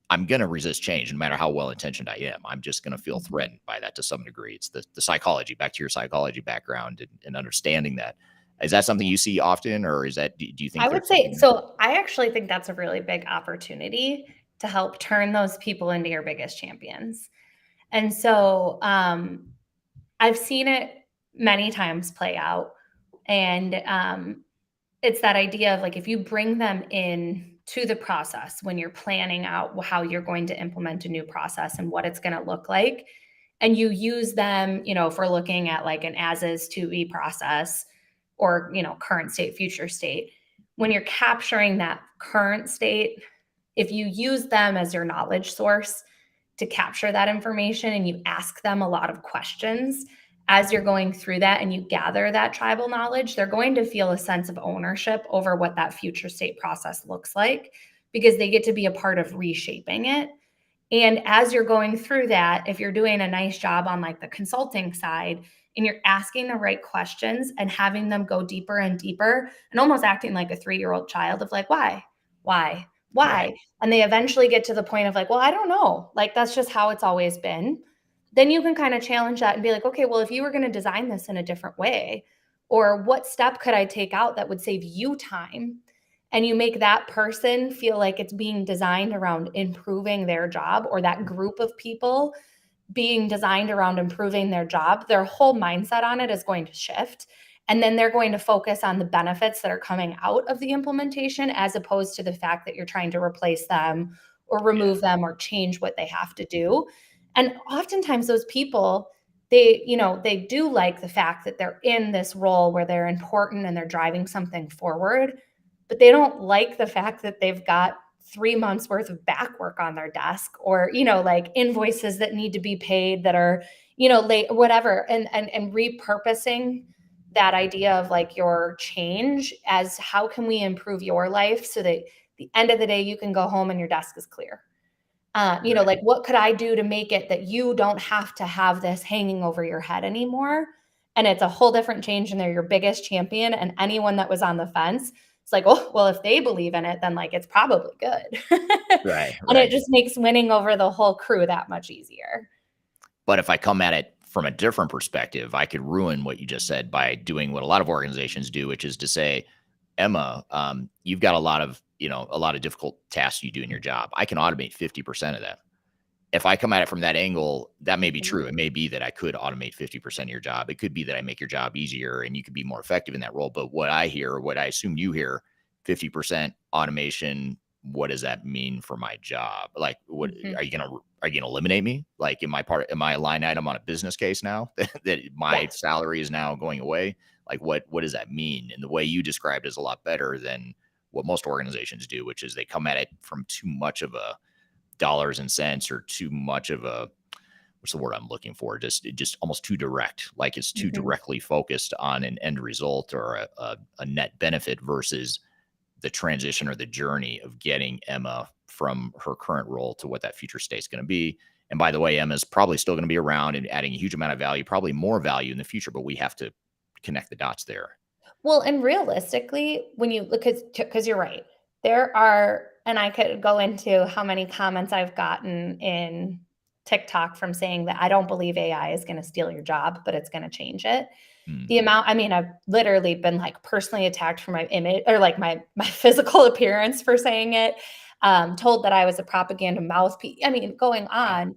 I'm going to resist change no matter how well intentioned I am. I'm just going to feel Mhm. threatened by that to some degree. It's the psychology, back to your psychology background, and understanding that. Is that something you see often, or is that, do you think I would there's say something? so. I actually think that's a really big opportunity to help turn those people into your biggest champions. And so I've seen it many times play out. And it's that idea of like if you bring them in to the process when you're planning out how you're going to implement a new process and what it's going to look like, and you use them, if we're looking at like an as is to be process or, current state, future state, when you're capturing that current state, if you use them as your knowledge source to capture that information and you ask them a lot of questions as you're going through that and you gather that tribal knowledge, they're going to feel a sense of ownership over what that future state process looks like because they get to be a part of reshaping it. And as you're going through that, if you're doing a nice job on like the consulting side and you're asking the right questions and having them go deeper and deeper and almost acting like a 3-year-old child of like, why, why, Right. why? And they eventually get to the point of like, well, I don't know. Like, that's just how it's always been. Then you can kind of challenge that and be like, okay, well, if you were going to design this in a different way, or what step could I take out that would save you time? And you make that person feel like it's being designed around improving their job, or that group of people being designed around improving their job, their whole mindset on it is going to shift. And then they're going to focus on the benefits that are coming out of the implementation as opposed to the fact that you're trying to replace them or Yeah. remove them or change what they have to do. And oftentimes those people, they do like the fact that they're in this role where they're important and they're driving something forward, but they don't like the fact that they've got 3 months worth of back work on their desk, or like invoices that need to be paid that are late, whatever. And repurposing that idea of like your change as how can we improve your life so that the end of the day you can go home and your desk is clear. Right. Like what could I do to make it that you don't have to have this hanging over your head anymore? And it's a whole different change and they're your biggest champion. And anyone that was on the fence, it's like, oh, well, if they believe in it, then like it's probably good. Right. And it Right. just makes winning over the whole crew that much easier. But if I come at it from a different perspective, I could ruin what you just said by doing what a lot of organizations do, which is to say, Emma, you've got a lot of difficult tasks you do in your job. I can automate 50% of that. If I come at it from that angle, that may be true. It Mhm. may be that I could automate 50% of your job. It could be that I make your job easier and you could be more effective in that role. But what I hear, what I assume you hear, 50% automation, what does that mean for my job? Like, what Mhm. are you gonna eliminate me? Like, am I a line item on a business case now that my Yes. salary is now going away? Like, what does that mean? And the way you described is a lot better than what most organizations do, which is they come at it from too much of a dollars and cents, or too much of a, what's the word I'm looking for? Just almost too direct. Like it's too Mhm. directly focused on an end result or a net benefit versus the transition or the journey of getting Emma from her current role to what that future state is going to be. And by the way, Emma's probably still going to be around and adding a huge amount of value, probably more value in the future, but we have to connect the dots there. Well, and realistically, when you look at, because you're right, there are, and I could go into how many comments I've gotten in TikTok from saying that I don't believe AI is going to steal your job, but it's going to change it. Hmm. The amount, I mean, I've literally been like personally attacked for my image or like my physical appearance for saying it, told that I was a propaganda mouthpiece. I mean, going Wow. on.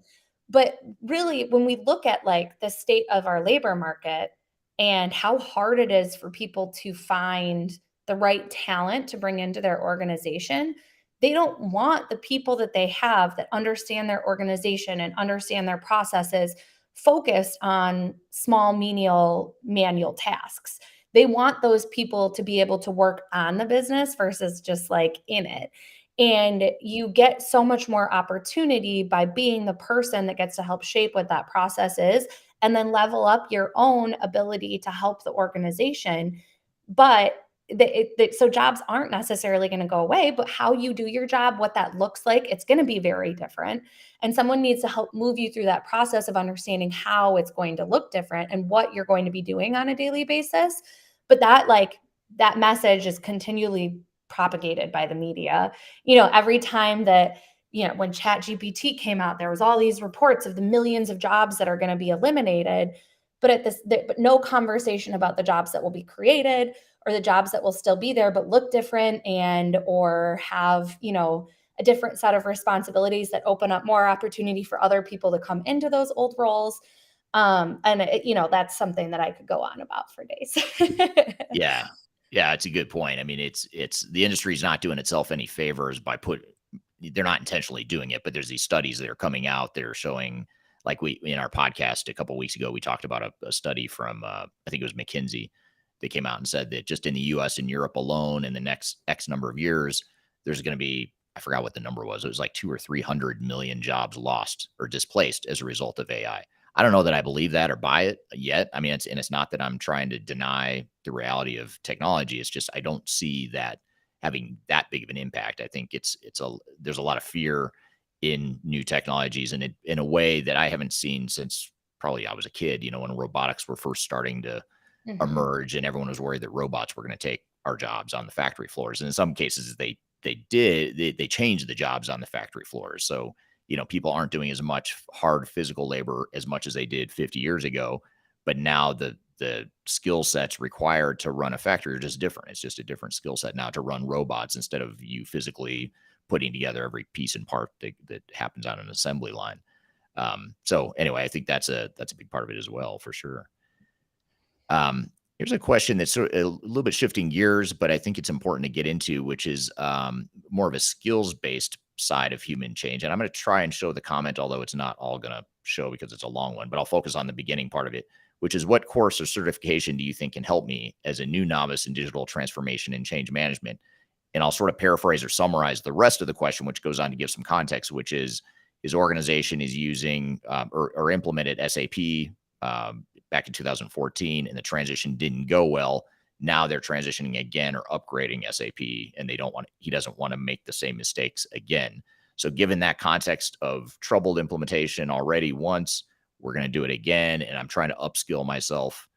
But really, when we look at like the state of our labor market and how hard it is for people to find the right talent to bring into their organization, they don't want the people that they have that understand their organization and understand their processes focused on small, menial, manual tasks. They want those people to be able to work on the business versus just like in it. And you get so much more opportunity by being the person that gets to help shape what that process is and then level up your own ability to help the organization. But so jobs aren't necessarily going to go away, but how you do your job, what that looks like, it's going to be very different. And someone needs to help move you through that process of understanding how it's going to look different and what you're going to be doing on a daily basis. But that message is continually propagated by the media. Every time that, when ChatGPT came out, there was all these reports of the millions of jobs that are going to be eliminated, but no conversation about the jobs that will be created, or the jobs that will still be there but look different, and or have a different set of responsibilities that open up more opportunity for other people to come into those old roles. That's something that I could go on about for days. Yeah. Yeah, it's a good point. I mean, it's the industry's not doing itself any favors by they're not intentionally doing it, but there's these studies that are coming out that are showing, like we in our podcast a couple of weeks ago, we talked about a study from I think it was McKinsey that came out and said that just in the US and Europe alone in the next X number of years, there's going to be, I forgot what the number was. It was like 2 or 300 million jobs lost or displaced as a result of AI. I don't know that I believe that or buy it yet. I mean, it's not that I'm trying to deny the reality of technology. It's just I don't see that having that big of an impact. I think there's a lot of fear in new technologies, and in a way that I haven't seen since probably I was a kid. When robotics were first starting to Mhm. emerge, and everyone was worried that robots were going to take our jobs on the factory floors. And in some cases, they changed the jobs on the factory floors. So people aren't doing as much hard physical labor as much as they did 50 years ago. But now the skill sets required to run a factory are just different. It's just a different skill set now to run robots instead of you physically putting together every piece and part that happens on an assembly line. So anyway, I think that's a big part of it as well, for sure. Here's a question that's sort of a little bit shifting gears, but I think it's important to get into, which is more of a skills based side of human change. And I'm going to try and show the comment, although it's not all going to show because it's a long one, but I'll focus on the beginning part of it, which is, what course or certification do you think can help me as a new novice in digital transformation and change management? And I'll sort of paraphrase or summarize the rest of the question, which goes on to give some context, which is his organization is using or implemented SAP back in 2014, and the transition didn't go well. Now they're transitioning again or upgrading SAP, and he doesn't want to make the same mistakes again. So given that context of troubled implementation already once, we're going to do it again, and I'm trying to upskill myself.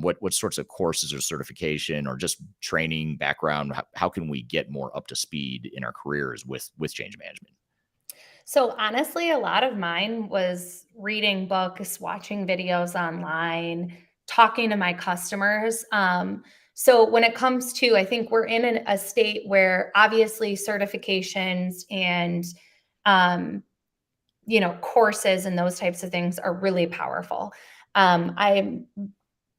What sorts of courses or certification or just training background? How can we get more up to speed in our careers with change management? So honestly, a lot of mine was reading books, watching videos online, talking to my customers. So when it comes to, I think we're in a state where obviously certifications and um, courses and those types of things are really powerful. I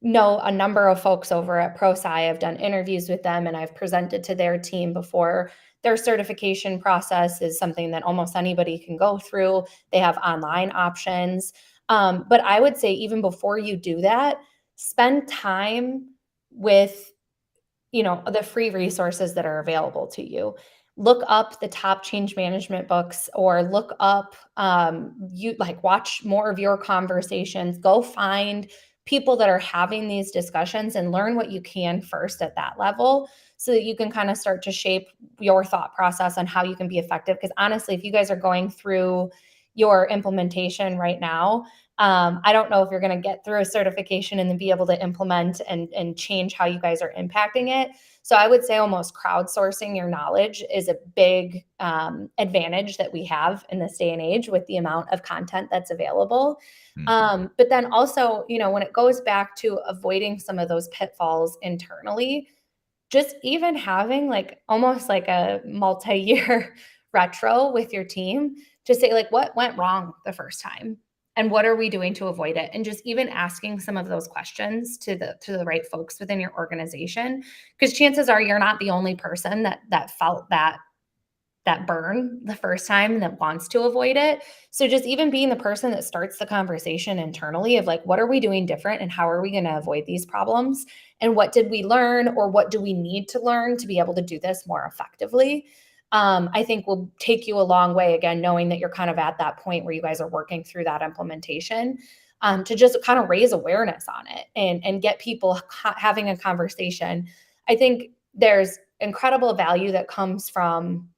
know a number of folks over at ProSci. I've done interviews with them, and I've presented to their team before. Their certification process is something that almost anybody can go through. They have online options. But I would say, even before you do that, spend time with the free resources that are available to you. Look up the top change management books, or look up, watch more of your conversations. Go find people that are having these discussions and learn what you can first at that level, so that you can kind of start to shape your thought process on how you can be effective. Because honestly, if you guys are going through your implementation right now, I don't know if you're going to get through a certification and then be able to implement and change how you guys are impacting it. So I would say almost crowdsourcing your knowledge is a big advantage that we have in this day and age with the amount of content that's available. Hmm. But then also, when it goes back to avoiding some of those pitfalls internally, just even having almost like a multi-year retro with your team to say, what went wrong the first time and what are we doing to avoid it, and just even asking some of those questions to the right folks within your organization, because chances are you're not the only person that felt that burn the first time and that wants to avoid it. So just even being the person that starts the conversation internally of what are we doing different and how are we going to avoid these problems, and what did we learn, or what do we need to learn to be able to do this more effectively, I think will take you a long way, again, knowing that you're kind of at that point where you guys are working through that implementation, to just kind of raise awareness on it and get people having a conversation. I think there's incredible value that comes from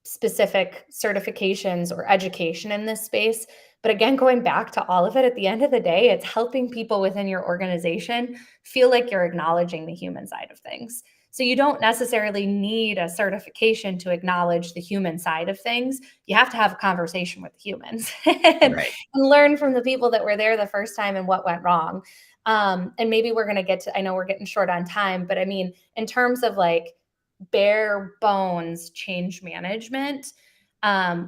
specific certifications or education in this space. But again, going back to all of it, at the end of the day, it's helping people within your organization feel like you're acknowledging the human side of things. So you don't necessarily need a certification to acknowledge the human side of things. You have to have a conversation with humans and Right. learn from the people that were there the first time and what went wrong. And maybe we're going to get to, I know we're getting short on time, but I mean, in terms of like bare bones change management,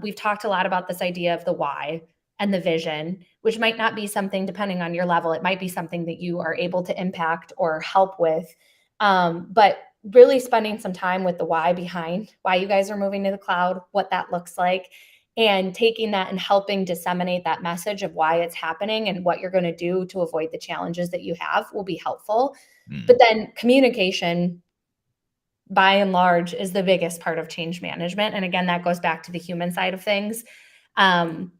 we've talked a lot about this idea of the why and the vision, which might not be something, depending on your level, it might be something that you are able to impact or help with. But really spending some time with the why behind why you guys are moving to the cloud, what that looks like, and taking that and helping disseminate that message of why it's happening and what you're going to do to avoid the challenges that you have will be helpful. Mm. But then communication, by and large, is the biggest part of change management. And again, that goes back to the human side of things. Um,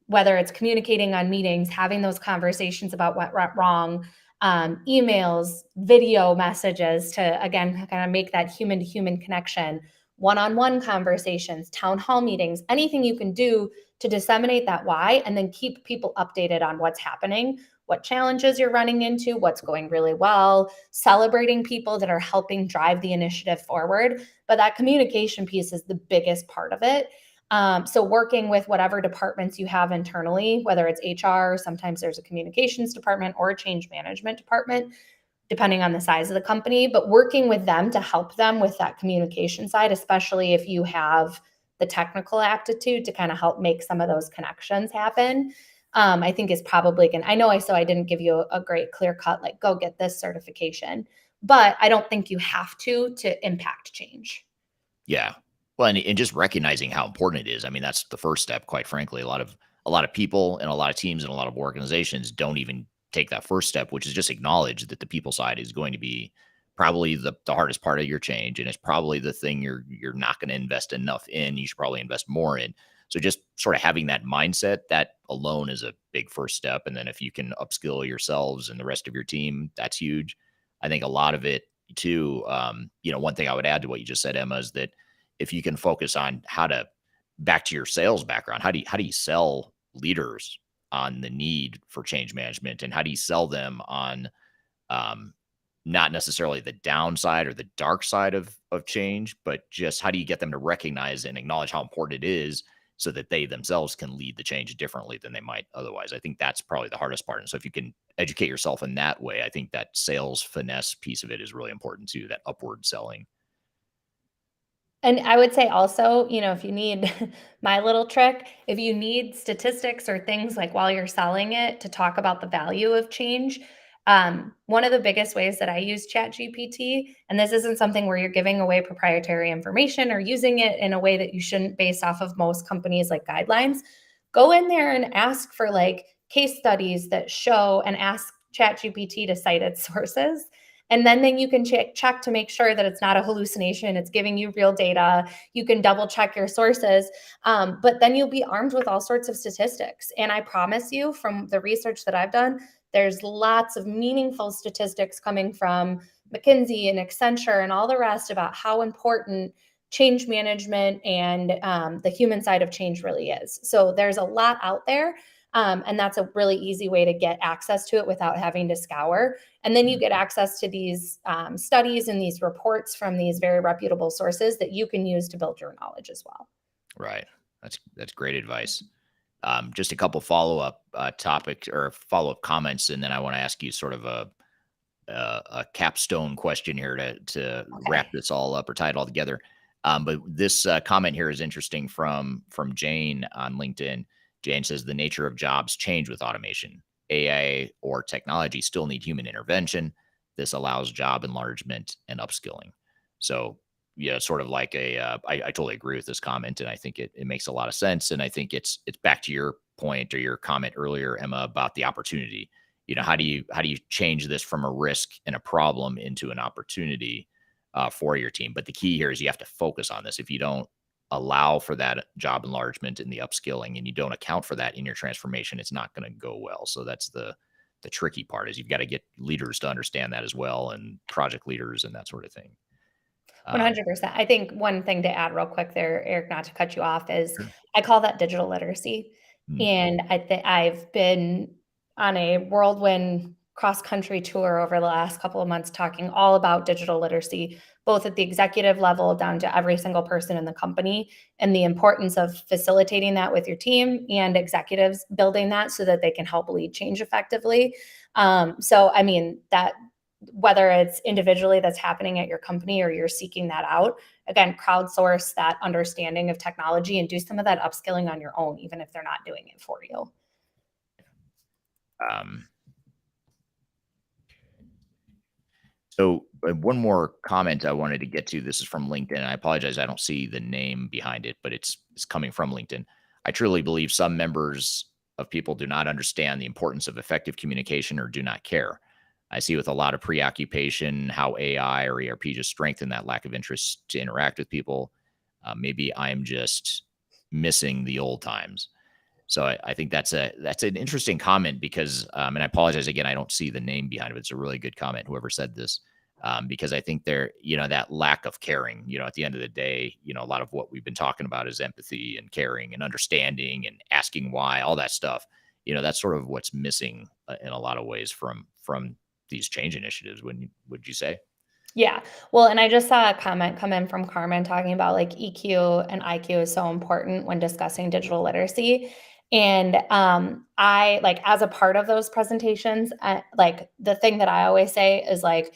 Whether it's communicating on meetings, having those conversations about what went wrong, emails, video messages to, again, kind of make that human to human connection, one-on-one conversations, town hall meetings, anything you can do to disseminate that why, and then keep people updated on what's happening, what challenges you're running into, what's going really well, celebrating people that are helping drive the initiative forward. But that communication piece is the biggest part of it. So working with whatever departments you have internally, whether it's HR, sometimes there's a communications department or a change management department, depending on the size of the company, but working with them to help them with that communication side, especially if you have the technical aptitude to kind of help make some of those connections happen. I think is probably going to, I know I didn't give you a great clear cut, like go get this certification, but I don't think you have to impact change. Yeah. Well, and just recognizing how important it is. I mean, that's the first step, quite frankly. A lot of people and a lot of teams and a lot of organizations don't even take that first step, which is just acknowledge that the people side is going to be probably the hardest part of your change. And it's probably the thing you're not going to invest enough in. You should probably invest more in. So just sort of having that mindset, that alone is a big first step. And then if you can upskill yourselves and the rest of your team, that's huge. I think a lot of it too, one thing I would add to what you just said, Emma, is that if you can focus on how to, back to your sales background, how do you sell leaders on the need for change management, and how do you sell them on, um, not necessarily the downside or the dark side of change, but just how do you get them to recognize and acknowledge how important it is so that they themselves can lead the change differently than they might otherwise. I think that's probably the hardest part. And so if you can educate yourself in that way, I think that sales finesse piece of it is really important too, that upward selling. And I would say also, if you need my little trick, if you need statistics or things like while you're selling it to talk about the value of change, one of the biggest ways that I use ChatGPT, and this isn't something where you're giving away proprietary information or using it in a way that you shouldn't based off of most companies like guidelines, go in there and ask for like case studies that show and ask ChatGPT to cite its sources. And then you can check to make sure that it's not a hallucination. It's giving you real data. You can double check your sources. But then you'll be armed with all sorts of statistics. And I promise you, from the research that I've done, there's lots of meaningful statistics coming from McKinsey and Accenture and all the rest about how important change management and the human side of change really is. So there's a lot out there. And that's a really easy way to get access to it without having to scour. And then you Mm, get access to these studies and these reports from these very reputable sources that you can use to build your knowledge as well. right. That's great advice. Just a couple follow-up topics or follow-up comments, and then I want to ask you sort of a capstone question here to wrap Okay. this all up or tie it all together. But this comment here is interesting from Jane on LinkedIn. Jane says the nature of jobs change with automation. AI or technology still need human intervention. This allows job enlargement and upskilling. So yeah, sort of like I totally agree with this comment, and I think it makes a lot of sense. And I think it's back to your point or your comment earlier, Emma, about the opportunity. How do you change this from a risk and a problem into an opportunity for your team? But the key here is you have to focus on this. If you don't allow for that job enlargement and the upskilling, and you don't account for that in your transformation, it's not going to go well. So the tricky part is you've got to get leaders to understand that as well, and project leaders and that sort of thing. 100%. I think one thing to add real quick there, Eric, not to cut you off, is Sure. I call that digital literacy. Mm, And I've been on a whirlwind cross-country tour over the last couple of months talking all about digital literacy, both at the executive level down to every single person in the company, and the importance of facilitating that with your team and executives building that so that they can help lead change effectively. So, I mean, that whether it's individually that's happening at your company or you're seeking that out, again, crowdsource that understanding of technology and do some of that upskilling on your own, even if they're not doing it for you. um, So one more comment I wanted to get to. This is from LinkedIn. I apologize, I don't see the name behind it, but it's coming from LinkedIn. I truly believe some members of people do not understand the importance of effective communication or do not care. I see with a lot of preoccupation how AI or ERP just strengthen that lack of interest to interact with people. Maybe I'm just missing the old times. So I think that's an interesting comment because, and I apologize again, I don't see the name behind it. It's a really good comment, whoever said this, because I think that lack of caring, at the end of the day, a lot of what we've been talking about is empathy and caring and understanding and asking why, all that stuff. That's sort of what's missing in a lot of ways from these change initiatives. Would you say? Yeah. Well, and I just saw a comment come in from Carmen talking about like EQ and IQ is so important when discussing digital literacy. And I like as a part of those presentations, like the thing that I always say is like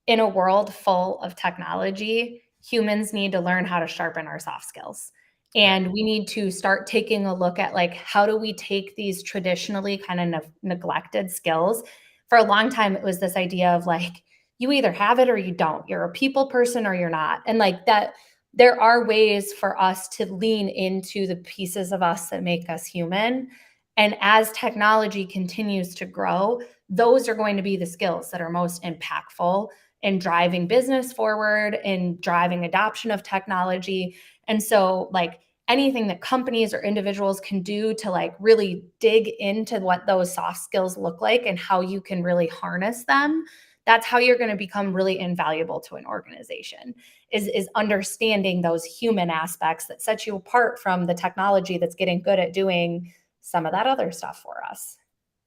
in a world full of technology, humans need to learn how to sharpen our soft skills. Right. And we need to start taking a look at like how do we take these traditionally kind of neglected skills. For a long time, it was this idea of like you either have it or you don't. You're a people person or you're not. And like that, there are ways for us to lean into the pieces of us that make us human. And as technology continues to grow, those are going to be the skills that are most impactful in driving business forward, in driving adoption of technology. And so, like, anything that companies or individuals can do to like really dig into what those soft skills look like and how you can really harness them, that's how you're going to become really invaluable to an organization, is understanding those human aspects that set you apart from the technology that's getting good at doing some of that other stuff for us.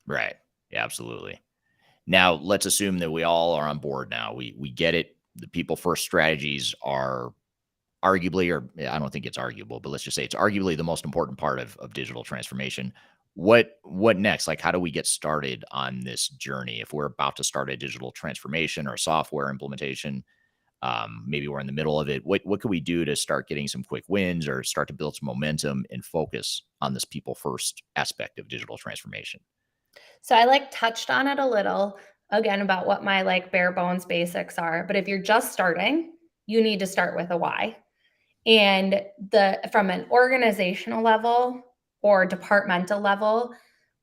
Right. Yeah, absolutely. Now, let's assume that we all are on board now. We get it. The people first strategies are arguably, or I don't think it's arguable, but let's just say it's arguably the most important part of digital transformation. What next? Like, how do we get started on this journey? If we're about to start a digital transformation or software implementation, maybe we're in the middle of it. What can we do to start getting some quick wins or start to build some momentum and focus on this people first aspect of digital transformation? So I like touched on it a little again about what my like bare bones basics are. But if you're just starting, you need to start with a why. And the from an organizational level or departmental level,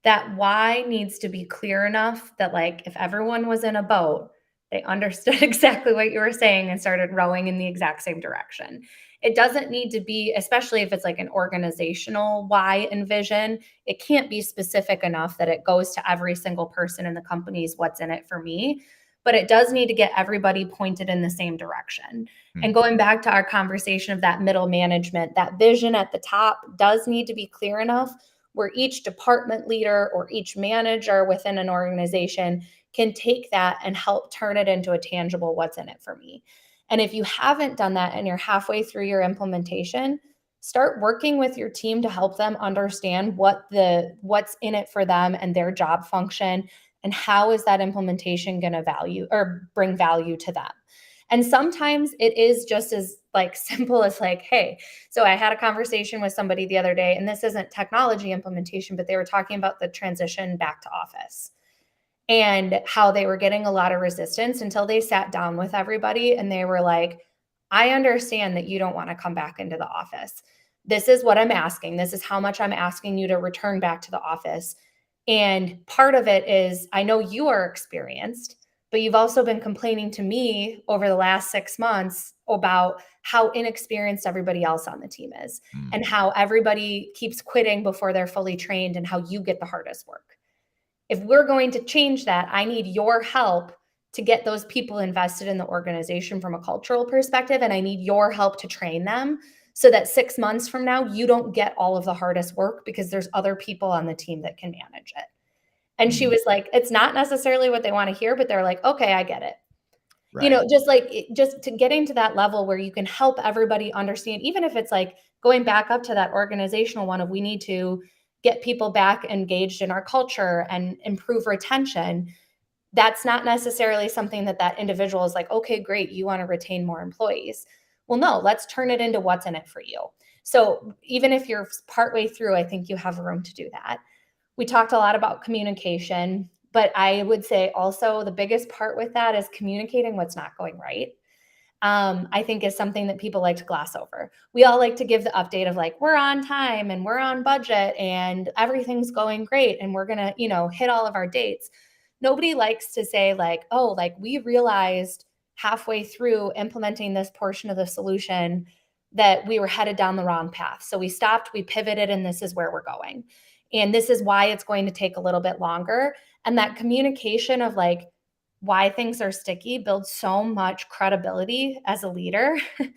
that why needs to be clear enough that like if everyone was in a boat, they understood exactly what you were saying and started rowing in the exact same direction. It doesn't need to be, especially if it's like an organizational why and vision, it can't be specific enough that it goes to every single person in the company's what's in it for me, but it does need to get everybody pointed in the same direction. Hmm. And going back to our conversation of that middle management, that vision at the top does need to be clear enough where each department leader or each manager within an organization can take that and help turn it into a tangible what's in it for me. And if you haven't done that and you're halfway through your implementation, start working with your team to help them understand what's in it for them and their job function and how is that implementation going to value or bring value to them. And sometimes it is just as like simple as like, hey, so I had a conversation with somebody the other day, and this isn't technology implementation, but they were talking about the transition back to office and how they were getting a lot of resistance until they sat down with everybody and they were like, I understand that you don't want to come back into the office. This is what I'm asking. This is how much I'm asking you to return back to the office. And part of it is I know you are experienced, but you've also been complaining to me over the last 6 months about how inexperienced everybody else on the team is Hmm. and how everybody keeps quitting before they're fully trained and how you get the hardest work. If we're going to change that, I need your help to get those people invested in the organization from a cultural perspective. And I need your help to train them so that 6 months from now, you don't get all of the hardest work because there's other people on the team that can manage it. And she Mm, was like, it's not necessarily what they want to hear, but they're like, okay, I get it. right. Just like just to getting to that level where you can help everybody understand, even if it's like going back up to that organizational one of we need to get people back engaged in our culture and improve retention. That's not necessarily something that that individual is like, okay, great, you want to retain more employees. Well, no, let's turn it into what's in it for you. So even if you're partway through, I think you have room to do that. We talked a lot about communication, but I would say also the biggest part with that is communicating what's not going right. I think is something that people like to gloss over. We all like to give the update of like, we're on time and we're on budget and everything's going great and we're going to, hit all of our dates. Nobody likes to say like, oh, like we realized halfway through implementing this portion of the solution that we were headed down the wrong path. So we stopped, we pivoted, and this is where we're going. And this is why it's going to take a little bit longer. And that communication of like, why things are sticky builds so much credibility as a leader. Right.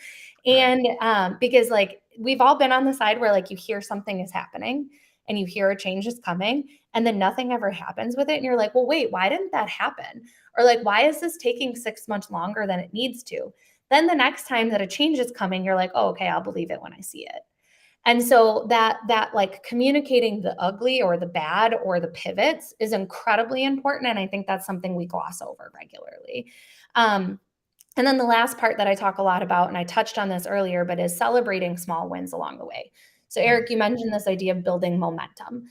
And because like we've all been on the side where like you hear something is happening and you hear a change is coming and then nothing ever happens with it. And you're like, well, wait, why didn't that happen? Or like, why is this taking 6 months longer than it needs to? Then the next time that a change is coming, you're like, oh, okay, I'll believe it when I see it. And so that like communicating the ugly or the bad or the pivots is incredibly important. And I think that's something we gloss over regularly. Um, and then the last part that I talk a lot about, and I touched on this earlier, but is celebrating small wins along the way. So, Mm, Eric, you mentioned this idea of building momentum.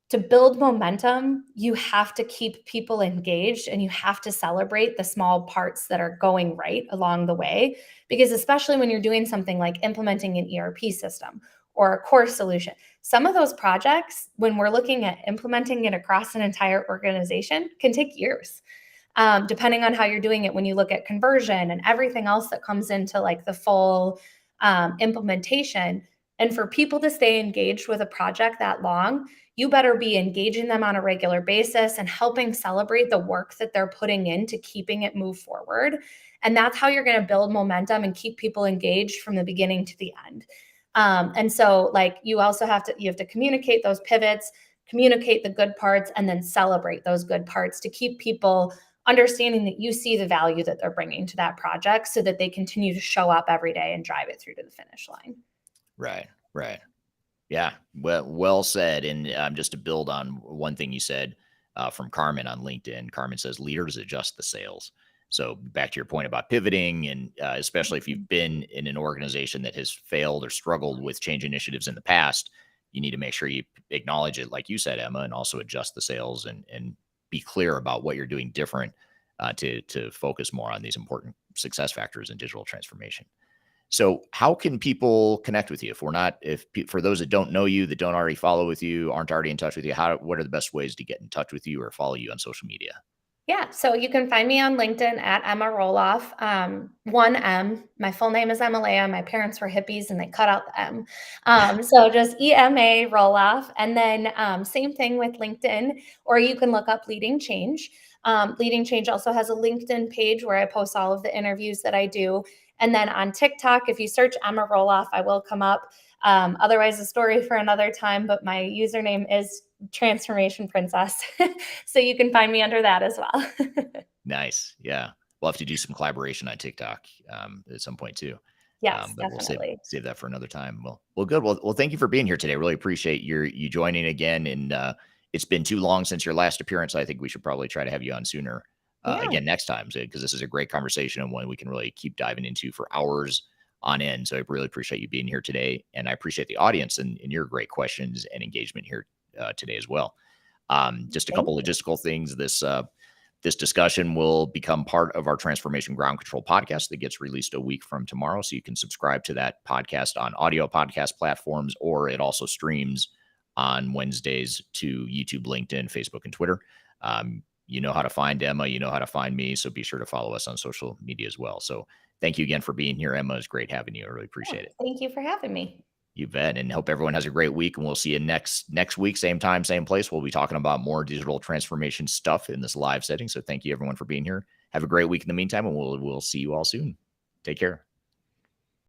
To build momentum, you have to keep people engaged and you have to celebrate the small parts that are going right along the way. Because, especially when you're doing something like implementing an ERP system or a course solution, some of those projects, when we're looking at implementing it across an entire organization, can take years. Depending on how you're doing it, when you look at conversion and everything else that comes into like the full implementation. And for people to stay engaged with a project that long, you better be engaging them on a regular basis and helping celebrate the work that they're putting into keeping it move forward. And that's how you're going to build momentum and keep people engaged from the beginning to the end. And so like you have to communicate those pivots, communicate the good parts, and then celebrate those good parts to keep people understanding that you see the value that they're bringing to that project so that they continue to show up every day and drive it through to the finish line. right. Right. Yeah. Well said. And just to build on one thing you said from Carmen on LinkedIn, Carmen says leaders adjust the sales. So back to your point about pivoting, and especially if you've been in an organization that has failed or struggled with change initiatives in the past, you need to make sure you acknowledge it, like you said, Emma, and also adjust the sales and be clear about what you're doing different to focus more on these important success factors in digital transformation. So, how can people connect with you if we're not, for those that don't know you, that don't already follow with you, aren't already in touch with you? What are the best ways to get in touch with you or follow you on social media? Yeah, so you can find me on LinkedIn at Ema Roloff. One M. My full name is Emalea. My parents were hippies and they cut out the M. So just EMA Roloff. And then same thing with LinkedIn, or you can look up Leading Change. Leading Change also has a LinkedIn page where I post all of the interviews that I do. And then on TikTok, if you search Ema Roloff, I will come up. Otherwise, a story for another time, but my username is Transformation Princess. So you can find me under that as well. Nice. Yeah. We'll have to do some collaboration on TikTok at some point too. Yes, But we'll definitely. save that for another time. Well, good. Well, thank you for being here today. Really appreciate you joining again. And it's been too long since your last appearance. I think we should probably try to have you on sooner Yeah, again next time, because this is a great conversation and one we can really keep diving into for hours on end. So I really appreciate you being here today, and I appreciate the audience and your great questions and engagement here today as well. Just a thank couple you. logistical things. This discussion will become part of our Transformation Ground Control podcast that gets released a week from tomorrow. So you can subscribe to that podcast on audio podcast platforms, or it also streams on Wednesdays to YouTube, LinkedIn, Facebook, and Twitter. You know how to find Emma. You know how to find me. So be sure to follow us on social media as well. So thank you again for being here, Emma. It's great having you. I really Yeah, appreciate it. thank you for having me. You bet. And hope everyone has a great week. And we'll see you next week, same time, same place. We'll be talking about more digital transformation stuff in this live setting. So thank you everyone for being here. Have a great week in the meantime, and we'll see you all soon. Take care.